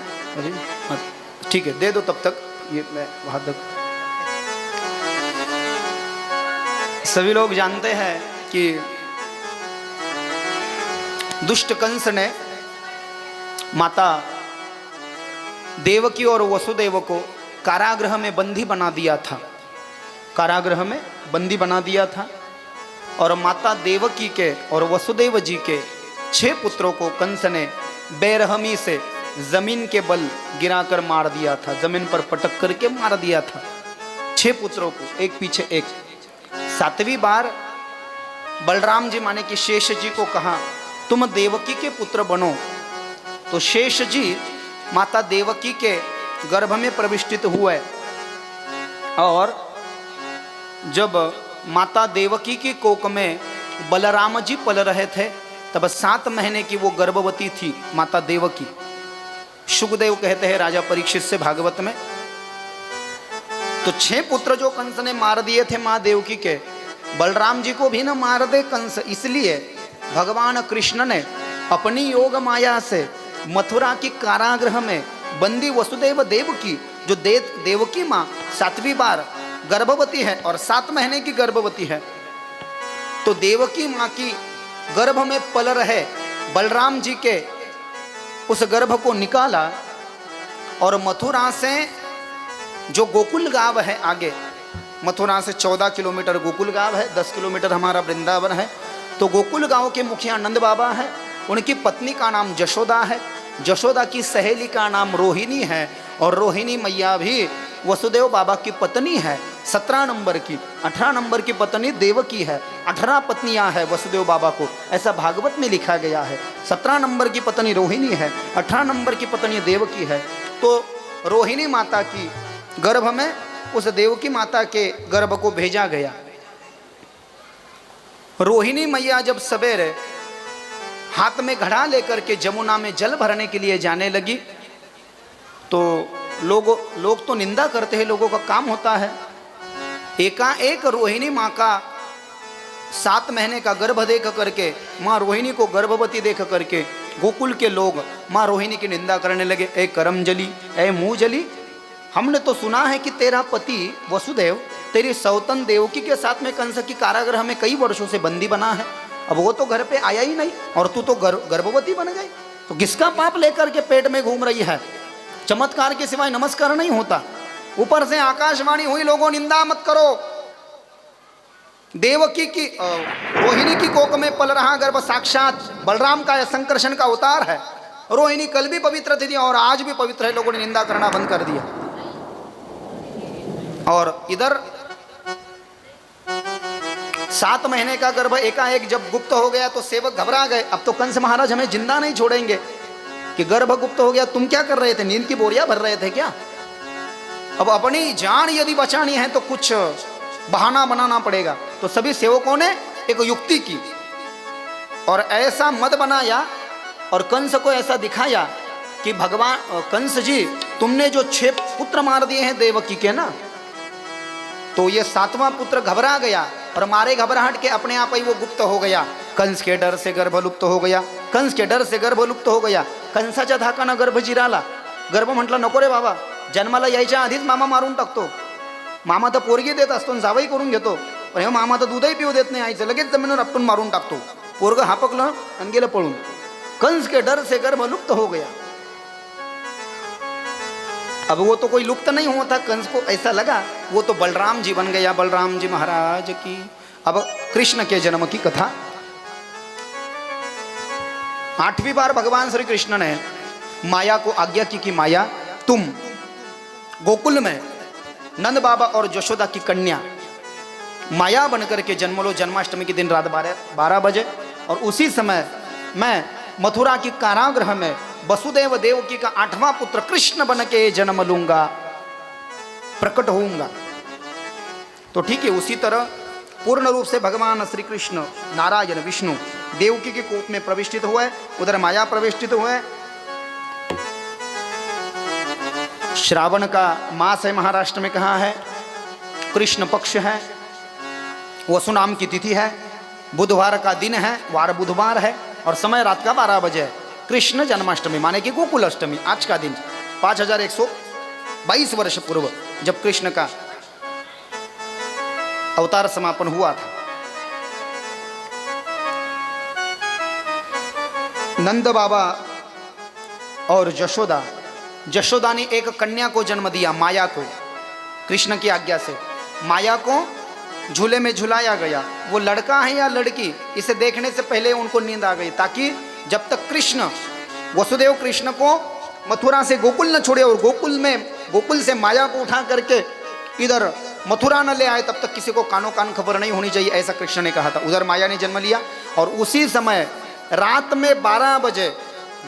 ठीक है, दे दो तब तक, ये मैं वहाँ तक। सभी लोग जानते हैं कि दुष्ट कंस ने माता देवकी और वसुदेव को कारागृह में बंदी बना दिया था, कारागृह में बंदी बना दिया था। और माता देवकी के और वसुदेव जी के 6 पुत्रों को कंस ने बेरहमी से जमीन के बल गिराकर मार दिया था, जमीन पर पटक करके मार दिया था 6 पुत्रों को, एक पीछे एक। 7वीं बार बलराम जी माने कि शेष जी को कहा तुम देवकी के पुत्र बनो। तो शेष जी माता देवकी के गर्भ में प्रविष्टित हुए, और जब माता देवकी की कोख में बलराम जी पल रहे थे तब 7 महीने की वो गर्भवती थी माता देवकी। शुकदेव कहते हैं राजा परीक्षित से भागवत में। तो 6 पुत्र जो कंस ने मार दिए थे माँ देवकी के, बलराम जी को भी ना मार दे कंस, इसलिए भगवान कृष्ण ने अपनी योग माया से मथुरा की कारागृह में बंदी वसुदेव देवकी, जो देवकी माँ 7वीं बार गर्भवती है और 7 महीने की गर्भवती है, तो देवकी माँ की गर्भ में पल रहे बलराम जी के उस गर्भ को निकाला और मथुरा से जो गोकुल गांव है, आगे मथुरा से 14 किलोमीटर गोकुल गांव है, 10 किलोमीटर हमारा वृंदावन है। तो गोकुल गांव के मुखिया नंद बाबा है, उनकी पत्नी का नाम जशोदा है, जशोदा की सहेली का नाम रोहिणी है, और रोहिणी मैया भी वसुदेव बाबा की पत्नी है, 17 नंबर की। 18 नंबर की पत्नी देवकी है, 18 पत्नियां हैं वसुदेव बाबा को, ऐसा भागवत में लिखा गया है। 17 नंबर की पत्नी रोहिणी है, 18 नंबर की पत्नी देवकी है। तो रोहिणी माता की गर्भ में उस देवकी माता के गर्भ को भेजा गया। रोहिणी मैया जब सवेरे हाथ में घड़ा लेकर के जमुना में जल भरने के लिए जाने लगी, तो लोग तो निंदा करते हैं, लोगों का काम होता है। एकाएक रोहिणी माँ का 7 महीने का गर्भ देख करके, माँ रोहिणी को गर्भवती देख करके गोकुल के लोग माँ रोहिणी की निंदा करने लगे। ए करम जली, ए मुँह जली, हमने तो सुना है कि तेरा पति वसुदेव तेरी सौतन देवकी के साथ में कंस की कारागृह में कई वर्षों से बंदी बना है, अब वो तो घर पे आया ही नहीं और तू तो गर्भवती बन गई, तो किसका पाप लेकर के पेट में घूम रही है? चमत्कार के सिवाय नमस्कार नहीं होता। ऊपर से आकाशवाणी हुई, लोगों निंदा मत करो, देवकी की रोहिणी की कोख में पल रहा गर्भ साक्षात बलराम का या संकर्षण का अवतार है। रोहिणी कल भी पवित्र थी और आज भी पवित्र है, लोगों ने निंदा करना बंद कर दिया। और इधर 7 महीने का गर्भ एकाएक जब गुप्त हो गया तो सेवक घबरा गए, अब तो कंस महाराज हमें जिंदा नहीं छोड़ेंगे कि गर्भ गुप्त हो गया। तुम क्या कर रहे थे, नींद की बोरियां भर रहे थे क्या? अब अपनी जान यदि बचानी है तो कुछ बहाना बनाना पड़ेगा। तो सभी सेवकों ने एक युक्ति की और ऐसा मद बनाया और कंस को ऐसा दिखाया कि भगवान कंस जी, तुमने जो 6 पुत्र मार दिए हैं देवकी के ना, तो ये 7वां पुत्र घबरा गया और मारे घबराहट के अपने आप ही वो गुप्त हो गया। कंस के डर से गर्भ लुप्त हो गया, कंस के डर से गर्भ लुप्त हो गया। कंसाच्या धाकानं गर्भ जिराला, गर्भ म्हटलं नको रे बाबा, जन्माला यायच्या आधीच मामा मारून टाकतो, मामा तर पोरगी देत असतो जावई करून घेतो, पण हे मामा तर दूधही पिऊ देत नाही आईचं, लगेच जमिनीवर आपटून मारून टाकतो। पोरग हापकलं आणि गेलं पळून। कंस के डर से गर्भ लुप्त हो गया। अब वो तो कोई लुप्त नहीं हुआ था, कंस को ऐसा लगा वो तो बलराम जी बन गया। बलराम जी महाराज की। अब कृष्ण के जन्म की कथा। 8वीं बार भगवान श्री कृष्ण ने माया को आज्ञा की कि माया, तुम गोकुल में नंद बाबा और यशोदा की कन्या माया बनकर के जन्म लो। जन्माष्टमी के दिन रात 12 बजे, और उसी समय मैं मथुरा की कारागृह में वसुदेव देवकी का 8वां पुत्र कृष्ण बन के जन्म लूंगा, प्रकट होऊंगा। तो ठीक है, उसी तरह पूर्ण रूप से भगवान श्री कृष्ण नारायण विष्णु देवकी के कोप में प्रविष्टित हुए, उधर माया प्रविष्टित हुए। श्रावण का मास है, महाराष्ट्र में कहाँ है, कृष्ण पक्ष है, वसु नाम की तिथि है, बुधवार का दिन है, वार बुधवार है और समय रात का 12 बजे है। कृष्ण जन्माष्टमी माने कि गोकुल अष्टमी, आज का दिन 5122 वर्ष पूर्व जब कृष्ण का अवतार समापन हुआ था। नंद बाबा और यशोदा ने एक कन्या को जन्म दिया, माया को। कृष्ण की आज्ञा से माया को झूले में झुलाया गया। वो लड़का है या लड़की, इसे देखने से पहले उनको नींद आ गई, ताकि जब तक कृष्ण वसुदेव कृष्ण को मथुरा से गोकुल न छोड़े और गोकुल से माया को उठा करके इधर मथुरा न ले आए, तब तक किसी को कानो कान खबर नहीं होनी चाहिए, ऐसा कृष्ण ने कहा था। उधर माया ने जन्म लिया और उसी समय रात में 12 बजे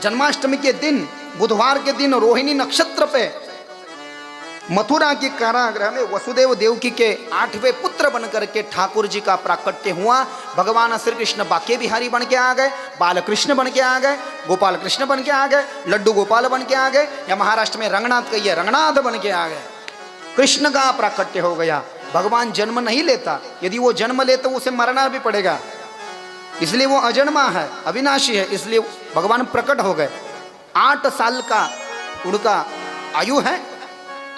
जन्माष्टमी के दिन, बुधवार के दिन, रोहिणी नक्षत्र पे मथुरा के कारागृह में वसुदेव देवकी के 8वें पुत्र बनकर के ठाकुर जी का प्राकट्य हुआ। भगवान श्री कृष्ण बाके बिहारी बन के आ गए, बालकृष्ण बन के आ गए, गोपाल कृष्ण बन के आ गए, लड्डू गोपाल बन के आ गए, या महाराष्ट्र में रंगनाथ कहिए रंगनाथ बन के आ गए। कृष्ण का प्राकट्य हो गया। भगवान जन्म नहीं लेता, यदि वो जन्म ले तो उसे मरना भी पड़ेगा, इसलिए वो अजन्मा है, अविनाशी है, इसलिए भगवान प्रकट हो गए। 8 साल का उनका आयु है,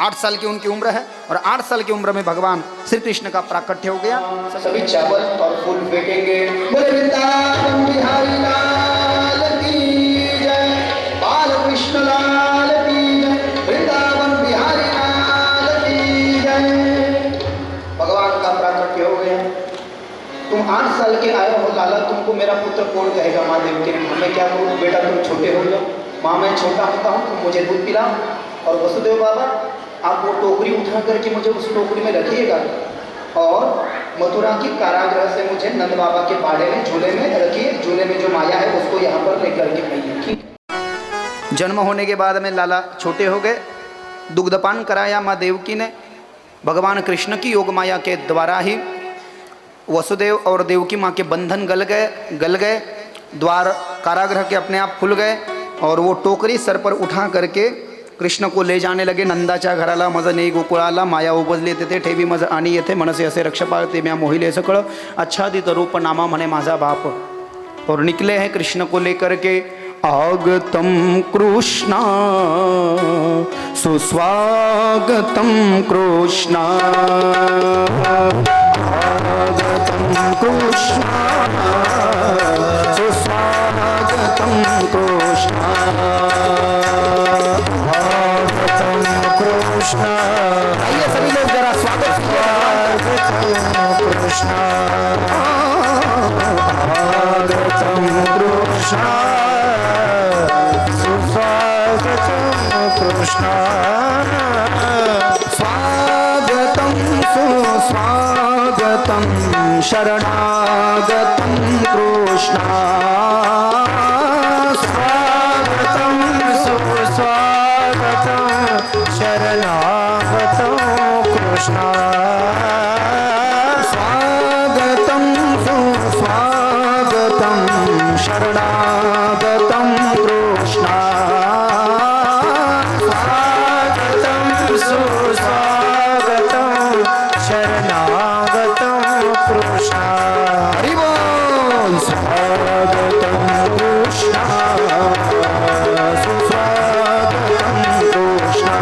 8 साल की उनकी उम्र है, और 8 साल की उम्र में भगवान श्री कृष्ण का प्राकट्य हो गया। सभी चावल और फूल फेंकेंगे, बोले वृंदावन बिहारी लाल की जय, बाल कृष्ण लाल की जय, वृंदावन बिहारी लाल की जय। भगवान का प्राकट्य हो गया। तुम 8 साल के आए हो लाला, तुमको मेरा पुत्र कौन कहेगा? माँ देवकी ने, मैं क्या करूँ बेटा, तुम छोटे हो जाओ। माँ मैं छोटा होता हूँ, तुम मुझे दूध पिलाओ। और वसुदेव बाबा आप वो टोकरी उठा करके मुझे उस टोकरी में रखिएगा, और मथुरा की कारागृह से मुझे नंद बाबा के बाड़े में झूले में रखिए, झूले में जो माया है उसको यहाँ पर लेकर के आइए, ठीक। जन्म होने के बाद में लाला छोटे हो गए, दुग्धपान कराया माँ देवकी ने। भगवान कृष्ण की योग माया के द्वारा ही वसुदेव और देवकी माँ के बंधन गल गए, द्वार कारागृह के अपने आप खुल गए, और वो टोकरी सर पर उठा करके कृष्ण को ले जाने लगे। नंदाच्या घराला मज नाही गोकुळाला, माया उपजले तेथे ठेवी मज आणि येथे, मनसे असे रक्ष पाळते म्या मोहिले सकळ, आच्छादित रूप नामा म्हणे माझा बाप। और निकले हैं कृष्ण को लेकर के। आगतम कृष्णा सुस्वागतम कृष्णा, आगतम कृष्णा सुस्वागतम कृष्णा, आगतम कृष्णा। आइए सभी लोग जरा स्वागत कृष्णा, आगतम कृष्णा सुस्वागतम कृष्णा, स्वागतम सुस्वागतम शरणागतम कृष्णा, स्वागतम सुस्वागतम शरणागतम कृष्णा, स्वागतम सुस्वागतम शरणागतम कृष्णा, स्वागतम सुस्वागतम शरणागतम कृष्णा। हरि बोल। स्वागतम कृष्णा सुस्वागतम कृष्णा,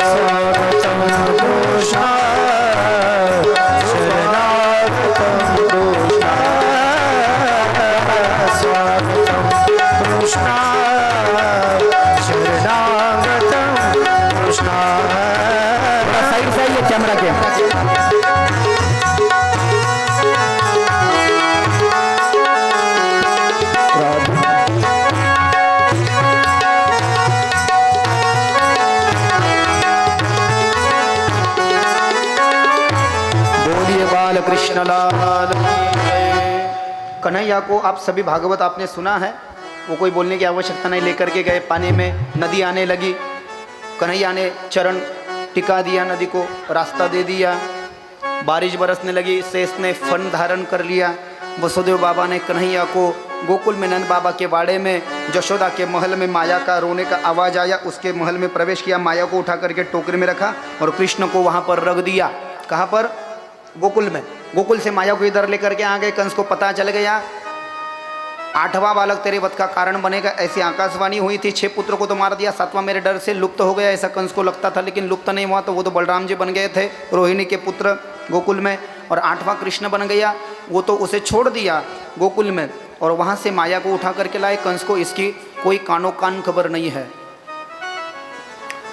स्वागतम कृष्णा शरणागतम कृष्णा, स्वागतम कृष्णा शरणागतम कृष्णा। साइड से ये कैमरा के बोलिए बाल कृष्ण लाल की जय। कन्हैया को आप सभी भागवत आपने सुना है, वो कोई बोलने की आवश्यकता नहीं। लेकर के गए पानी में, नदी आने लगी, कन्हैया ने चरण टिका दिया, नदी को रास्ता दे दिया, बारिश बरसने लगी, शेष ने फन धारण कर लिया। वसुदेव बाबा ने कन्हैया को गोकुल में नंद बाबा के बाड़े में, यशोदा के महल में माया का रोने का आवाज़ आया, उसके महल में प्रवेश किया, माया को उठा करके टोकरी में रखा और कृष्ण को वहाँ पर रख दिया। कहाँ पर? गोकुल में। गोकुल से माया को इधर लेकर के आ गए। कंस को पता चल गया 8वां बालक तेरे वध का कारण बनेगा, ऐसी आकाशवाणी हुई थी। 6 पुत्र को तो मार दिया, 7वां मेरे डर से लुप्त हो गया, ऐसा कंस को लगता था, लेकिन लुप्त नहीं हुआ। तो वो तो बलराम जी बन गए थे, रोहिणी के पुत्र गोकुल में, और 8वां कृष्ण बन गया। वो तो उसे छोड़ दिया गोकुल में, और वहाँ से माया को उठा करके लाए। कंस को इसकी कोई कानो कान खबर नहीं है।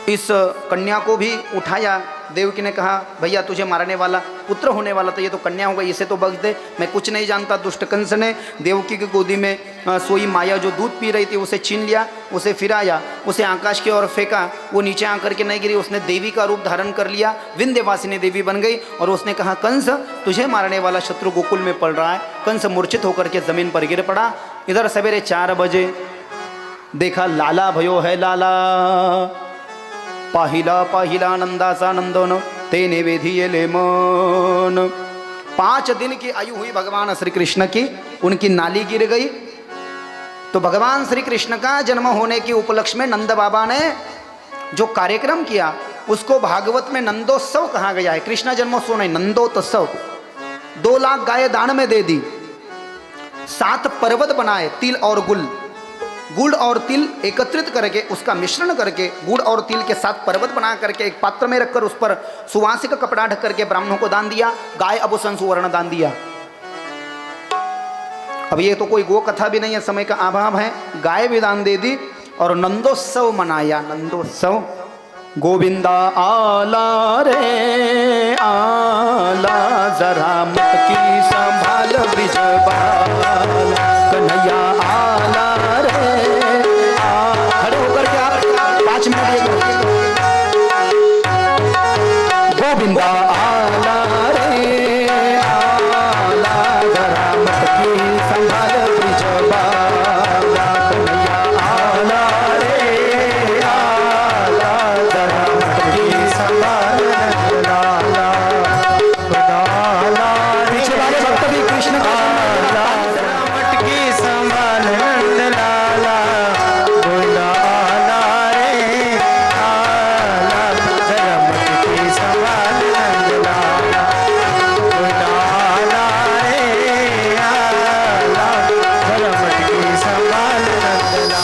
इस कन्या को भी उठाया। देवकी ने कहा भैया तुझे मारने वाला पुत्र होने वाला था, ये तो कन्या होगा, इसे तो बख्श दे, मैं कुछ नहीं जानता। दुष्ट कंस ने देवकी की गोदी में सोई माया जो दूध पी रही थी उसे छीन लिया, उसे फिराया, उसे आकाश की ओर फेंका। वो नीचे आकर के नहीं गिरी, उसने देवी का रूप धारण कर लिया, विंध्यवासिनी देवी बन गई। और उसने कहा कंस तुझे मारने वाला शत्रु गोकुल में पड़ रहा है। कंस मूर्छित होकर के जमीन पर गिर पड़ा। इधर सवेरे 4 बजे देखा लाला भयो है लाला, पाहिला पाहिला नंदाचा नंदन तेने वेधियले मन। 5 दिन की आयु हुई भगवान श्री कृष्ण की, उनकी नाली गिर गई। तो भगवान श्री कृष्ण का जन्म होने के उपलक्ष्य में नंद बाबा ने जो कार्यक्रम किया उसको भागवत में नंदोत्सव कहा गया है। कृष्ण जन्मोत्सव नहीं, नंदोत्सव। 2 लाख गाय दान में दे दी, 7 पर्वत बनाए, तिल और गुड़ और तिल एकत्रित करके उसका मिश्रण करके गुड़ और तिल के 7 पर्वत बना करके एक पात्र में रखकर उस पर सुवासिक कपड़ा ढक करके ब्राह्मणों को दान दिया। गाय अबुसन सुवर्ण दान दिया। अब ये तो कोई गो कथा भी नहीं है, समय का अभाव है, गाय भी दान दे दी और नंदोत्सव मनाया। नंदोत्सव। गोविंदा आला रे आला, जरा मटकी संभाल ब्रिजबाला, कन्हैया आला रे खड़े होकर के आप 5 मिनट गोविंदा आला रे आला, जरा मटकी संभाल ब्रिजबाला, कन्हैया आला रे आला, जरा मटकी संभाल लाला लाला। पीछे वाले भक्त भी कृष्ण आला, मटकी संभाल लाला, बोला आला रे आला, जरा मटकी संभाल लाला, बोला आला रे आला, जरा मटकी संभाल लाला।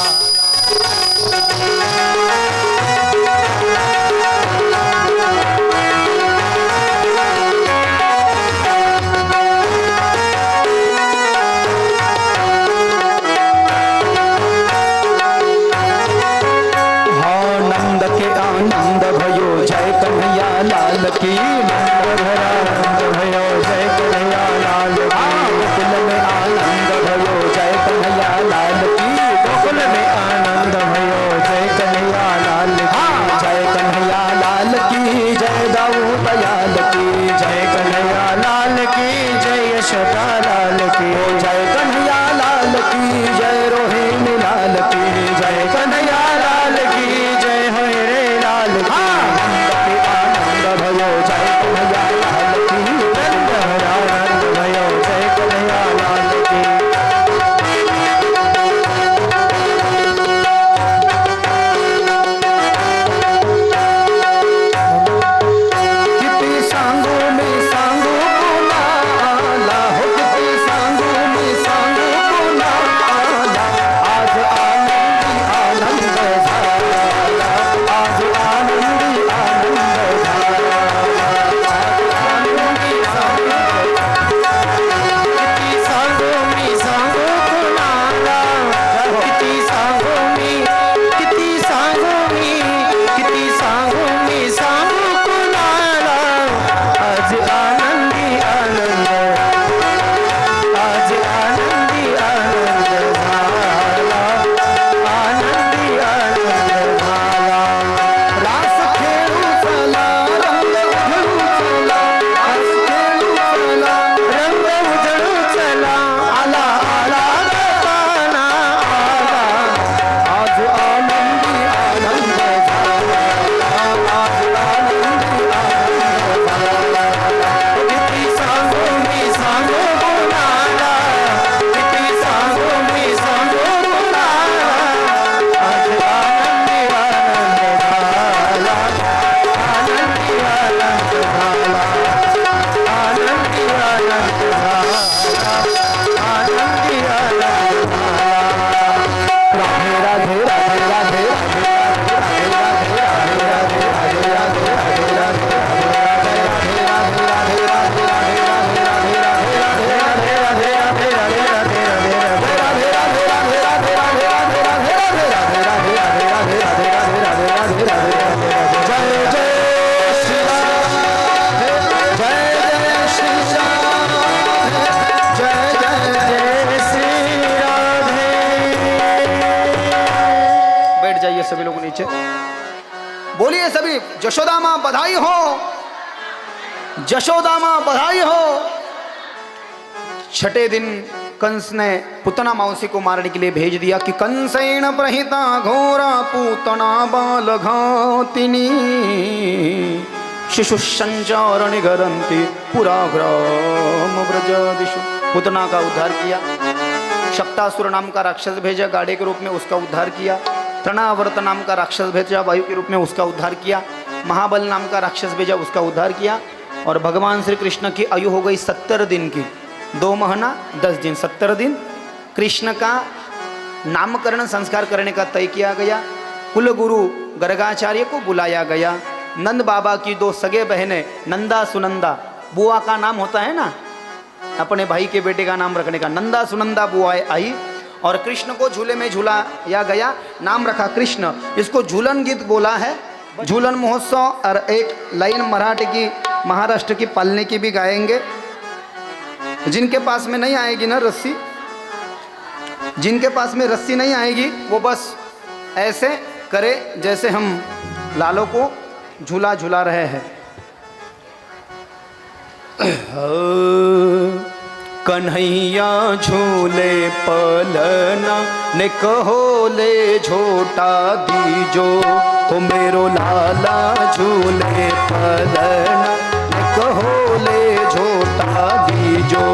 आनंद भयो जय कन्हैया लाल की, नंद भरा आनंद भयो जय कन्हैया लाल की, गोकुल में आनंद भयो जय कन्हैया लाल की, गोकुल में आनंद भयो जय कन्हैया लाल की, जय कन्हैया लाल की, जय दाऊ दयाल की, जय कन्हैया लाल की, जय यशोदा लाल की, जय कन्हैया लाल की, जय रोहिणी लाल की, जय कन्हैया लाल की, जय हो रे लाल की, आनंद भयो जय कन्हैया लाल की, नंद भरा आनंद भयो जय कन्हैया लाल की। कितनी सांगू में सांगू बोला आला हो, कितनी सांगू में सांगू बोला आला, आज आनंदी आनंद झाला, आज आनंदी आनंद झाला, आज आनंदी आनंद। कितनी सांगू में सांगू बोला आला, कितनी सांगू में, कितनी सांगू में, कितनी सांगू में सांगू बोला आला, आज आनंदी आनंद, आज आनंदी आनंद झाला, आनंदी आनंद झाला। रास खेळू चला, रंग उधळू चला, रास खेळू चला, रंग उधळू चला, आला आला गताना आला, आज आनंदी आनंद झाला, आज आनंदी आनंद झाला। किती सांगू मी सांगू कोणाला, किती सांगू मी सांगू कोणाला, आज आनंदी आनंद झाला, आनंदी आनंद झाला, आनंदी आनंद झाला, आनंदी आनंद झाला। राधे राधे राधे राधे राधे राधे राधे राधे राधे राधे राधे राधे बैठ जाइए सभी लोग नीचे। बोलिए सभी जशोदा माँ बधाई हो, जशोदा माँ बधाई हो। छठे दिन कंस ने पुतना मौसी को मारने के लिए भेज दिया कि कंसेन प्रहिता घोरा पूतना बाल घातिनी शिशु संचार निगरंती पुरा ग्राम व्रजादिषु। पुतना का उद्धार किया, शक्तासुर नाम का राक्षस भेजा गाड़े के रूप में, उसका उद्धार किया। तृणावर्त नाम का राक्षस भेजा वायु के रूप में, उसका उद्धार किया। महाबल नाम का राक्षस भेजा, उसका उद्धार किया। और भगवान श्री कृष्ण की आयु हो गई 70 दिन की, 2 महीना 10 दिन, 70 दिन। कृष्ण का नामकरण संस्कार करने का तय किया गया। कुलगुरु गर्गाचार्य को बुलाया गया। नंद बाबा की 2 सगे बहनें नंदा सुनंदा, बुआ का नाम होता है ना अपने भाई के बेटे का नाम रखने का, नंदा सुनंदा बुआएं आई और कृष्ण को झूले में झूलाया गया। नाम रखा कृष्ण। इसको झूलन गीत बोला है, झूलन महोत्सव। और एक लाइन मराठी की, महाराष्ट्र की पालने की भी गाएंगे। जिनके पास में नहीं आएगी ना रस्सी, जिनके पास में रस्सी नहीं आएगी वो बस ऐसे करे जैसे हम लालों को झूला झूला रहे हैं। कन्हैया झूले पलना ने कहो ले झोटा दीजो, ओ मेरो लाला झूले पलना ने कहो ले झोटा दीजो।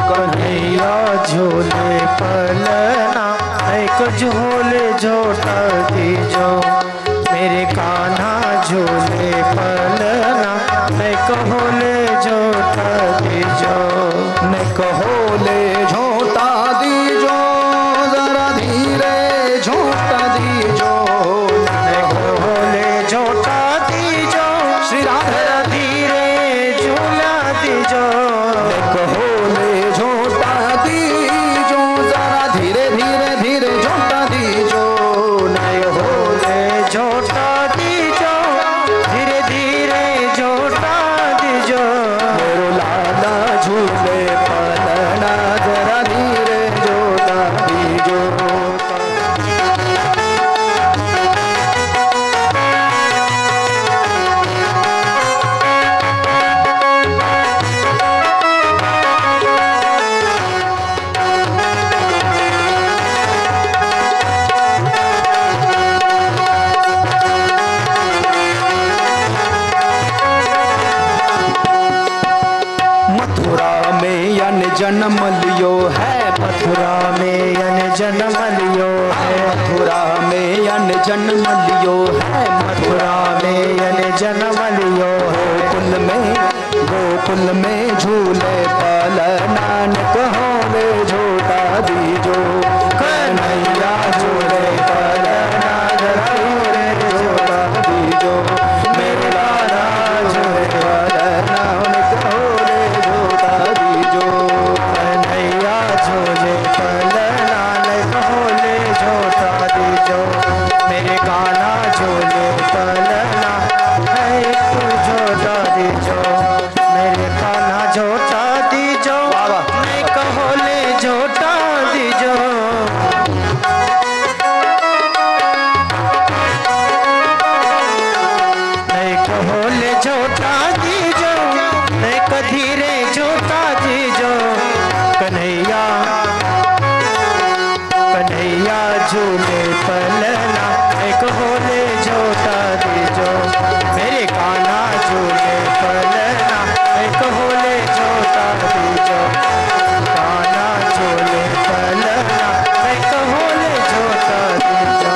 कन्हैया झूले पलना एक झूले झोटा दीजो, मेरे कान्हा झूले पलना मैं कहो ले झोटा दीजो। ने कहो ले झोटा दीजो, जरा धीरे झोटा दीजो। ने कहो ले झोटा दीजो, श्री राधे धीरे झूला दीजो। ने कहो ले झोटा दीजो, जरा धीरे धीरे धीरे झोटा दीजो। ने कहो ले झोटा दीजो, धीरे धीरे झोटा दीजो। मेरो लाला झूले पलना, जरा धीरे झोटा दीजो। मथुरा में यन जन्म लियो है, मथुरा में यन जन्म लियो है, मथुरा में यन जन्म लियो है। मथुरा में यन जन्म लियो है। गोकुल में झूले पलना ने कहो ले झोटा दीजो। कन्हैया झूले पलना, जरा धीरे झोटा दीजो। मेरे लाला झूले पलना ने कहो ले झोटा दीजो। कन्हैया झूले पलना ने कहो ले झोटा दीजो, मेरे कान्हा झूले पलना है तू झोटा दीजो। मेरे कान्हा झोटा दीजो, मैं कहो ले झोटा दीजो। मैं कहो ले झोटा दीजो, मैं कधीरे झोटा दीजो। कन्हैया कन्हैया झूले पलना मैं कहो ले झोटा दीजो। मेरे कान्हा झूले पलना मैं कहो ले झोटा दीजो। कान्हा झूले पलना मैं कहो ले झोटा दीजो।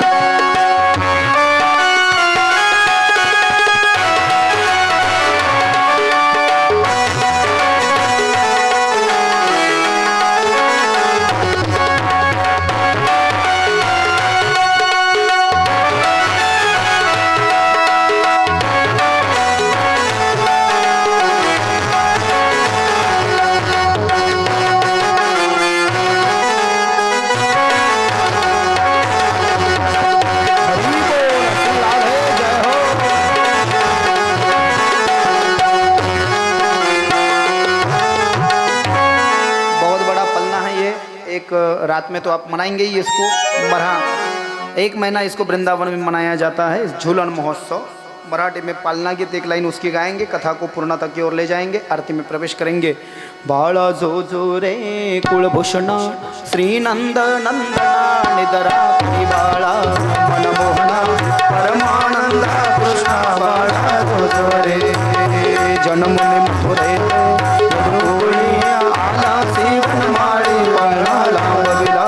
रात में तो आप मनाएंगे ही इसको। 1 महीना इसको वृंदावन में मनाया जाता है, इस झूलन महोत्सव। मराठी में पालना गीत एक लाइन उसकी गाएंगे, कथा को पूर्णता की ओर ले जाएंगे, आरती में प्रवेश करेंगे। बाळा जो जो रे कुलभूषण श्रीनंद नंदना निदरा बाळा मनमोहना परमानंद कृष्ण बाळा जो जो रे जन्मने मथुरे आला सीवन माळी बाळाला बविला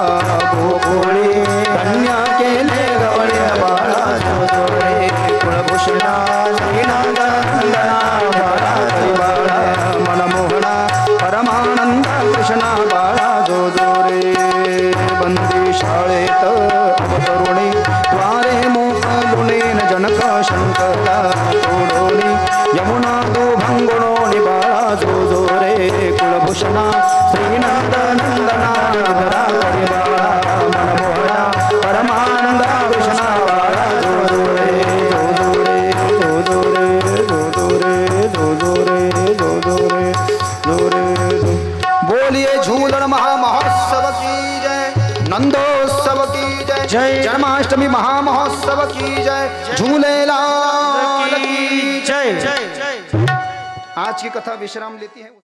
गोकुळी कन्या केले गवळे बाळा जो जो रे कुलभूषणा श्रीनंद नंदना बाळा मनमोहना परमानंद कृष्णा बाळा जो जो रे बंदी शाळेत अवतरुणी द्वारे मोकलुणीन जनक शंकरा तोडोनी यमुना तो भंगुणोनी बाळा जो जो रे कुलभूषणा श्रीनंद नंदना निधरा करी बाळा मनमोहना परमानंद कृष्णा बाळा जो जो रे जो जो रे जो जो रे जो जो रे जो जो रे जो रे जो। बोलिए झूलन महामहोत्सव की जय, नंदोत्सव की जय, जय। जन्माष्टमी महामहोत्सव की जय, झूलेलाल की जय। आज की कथा विश्राम लेती है।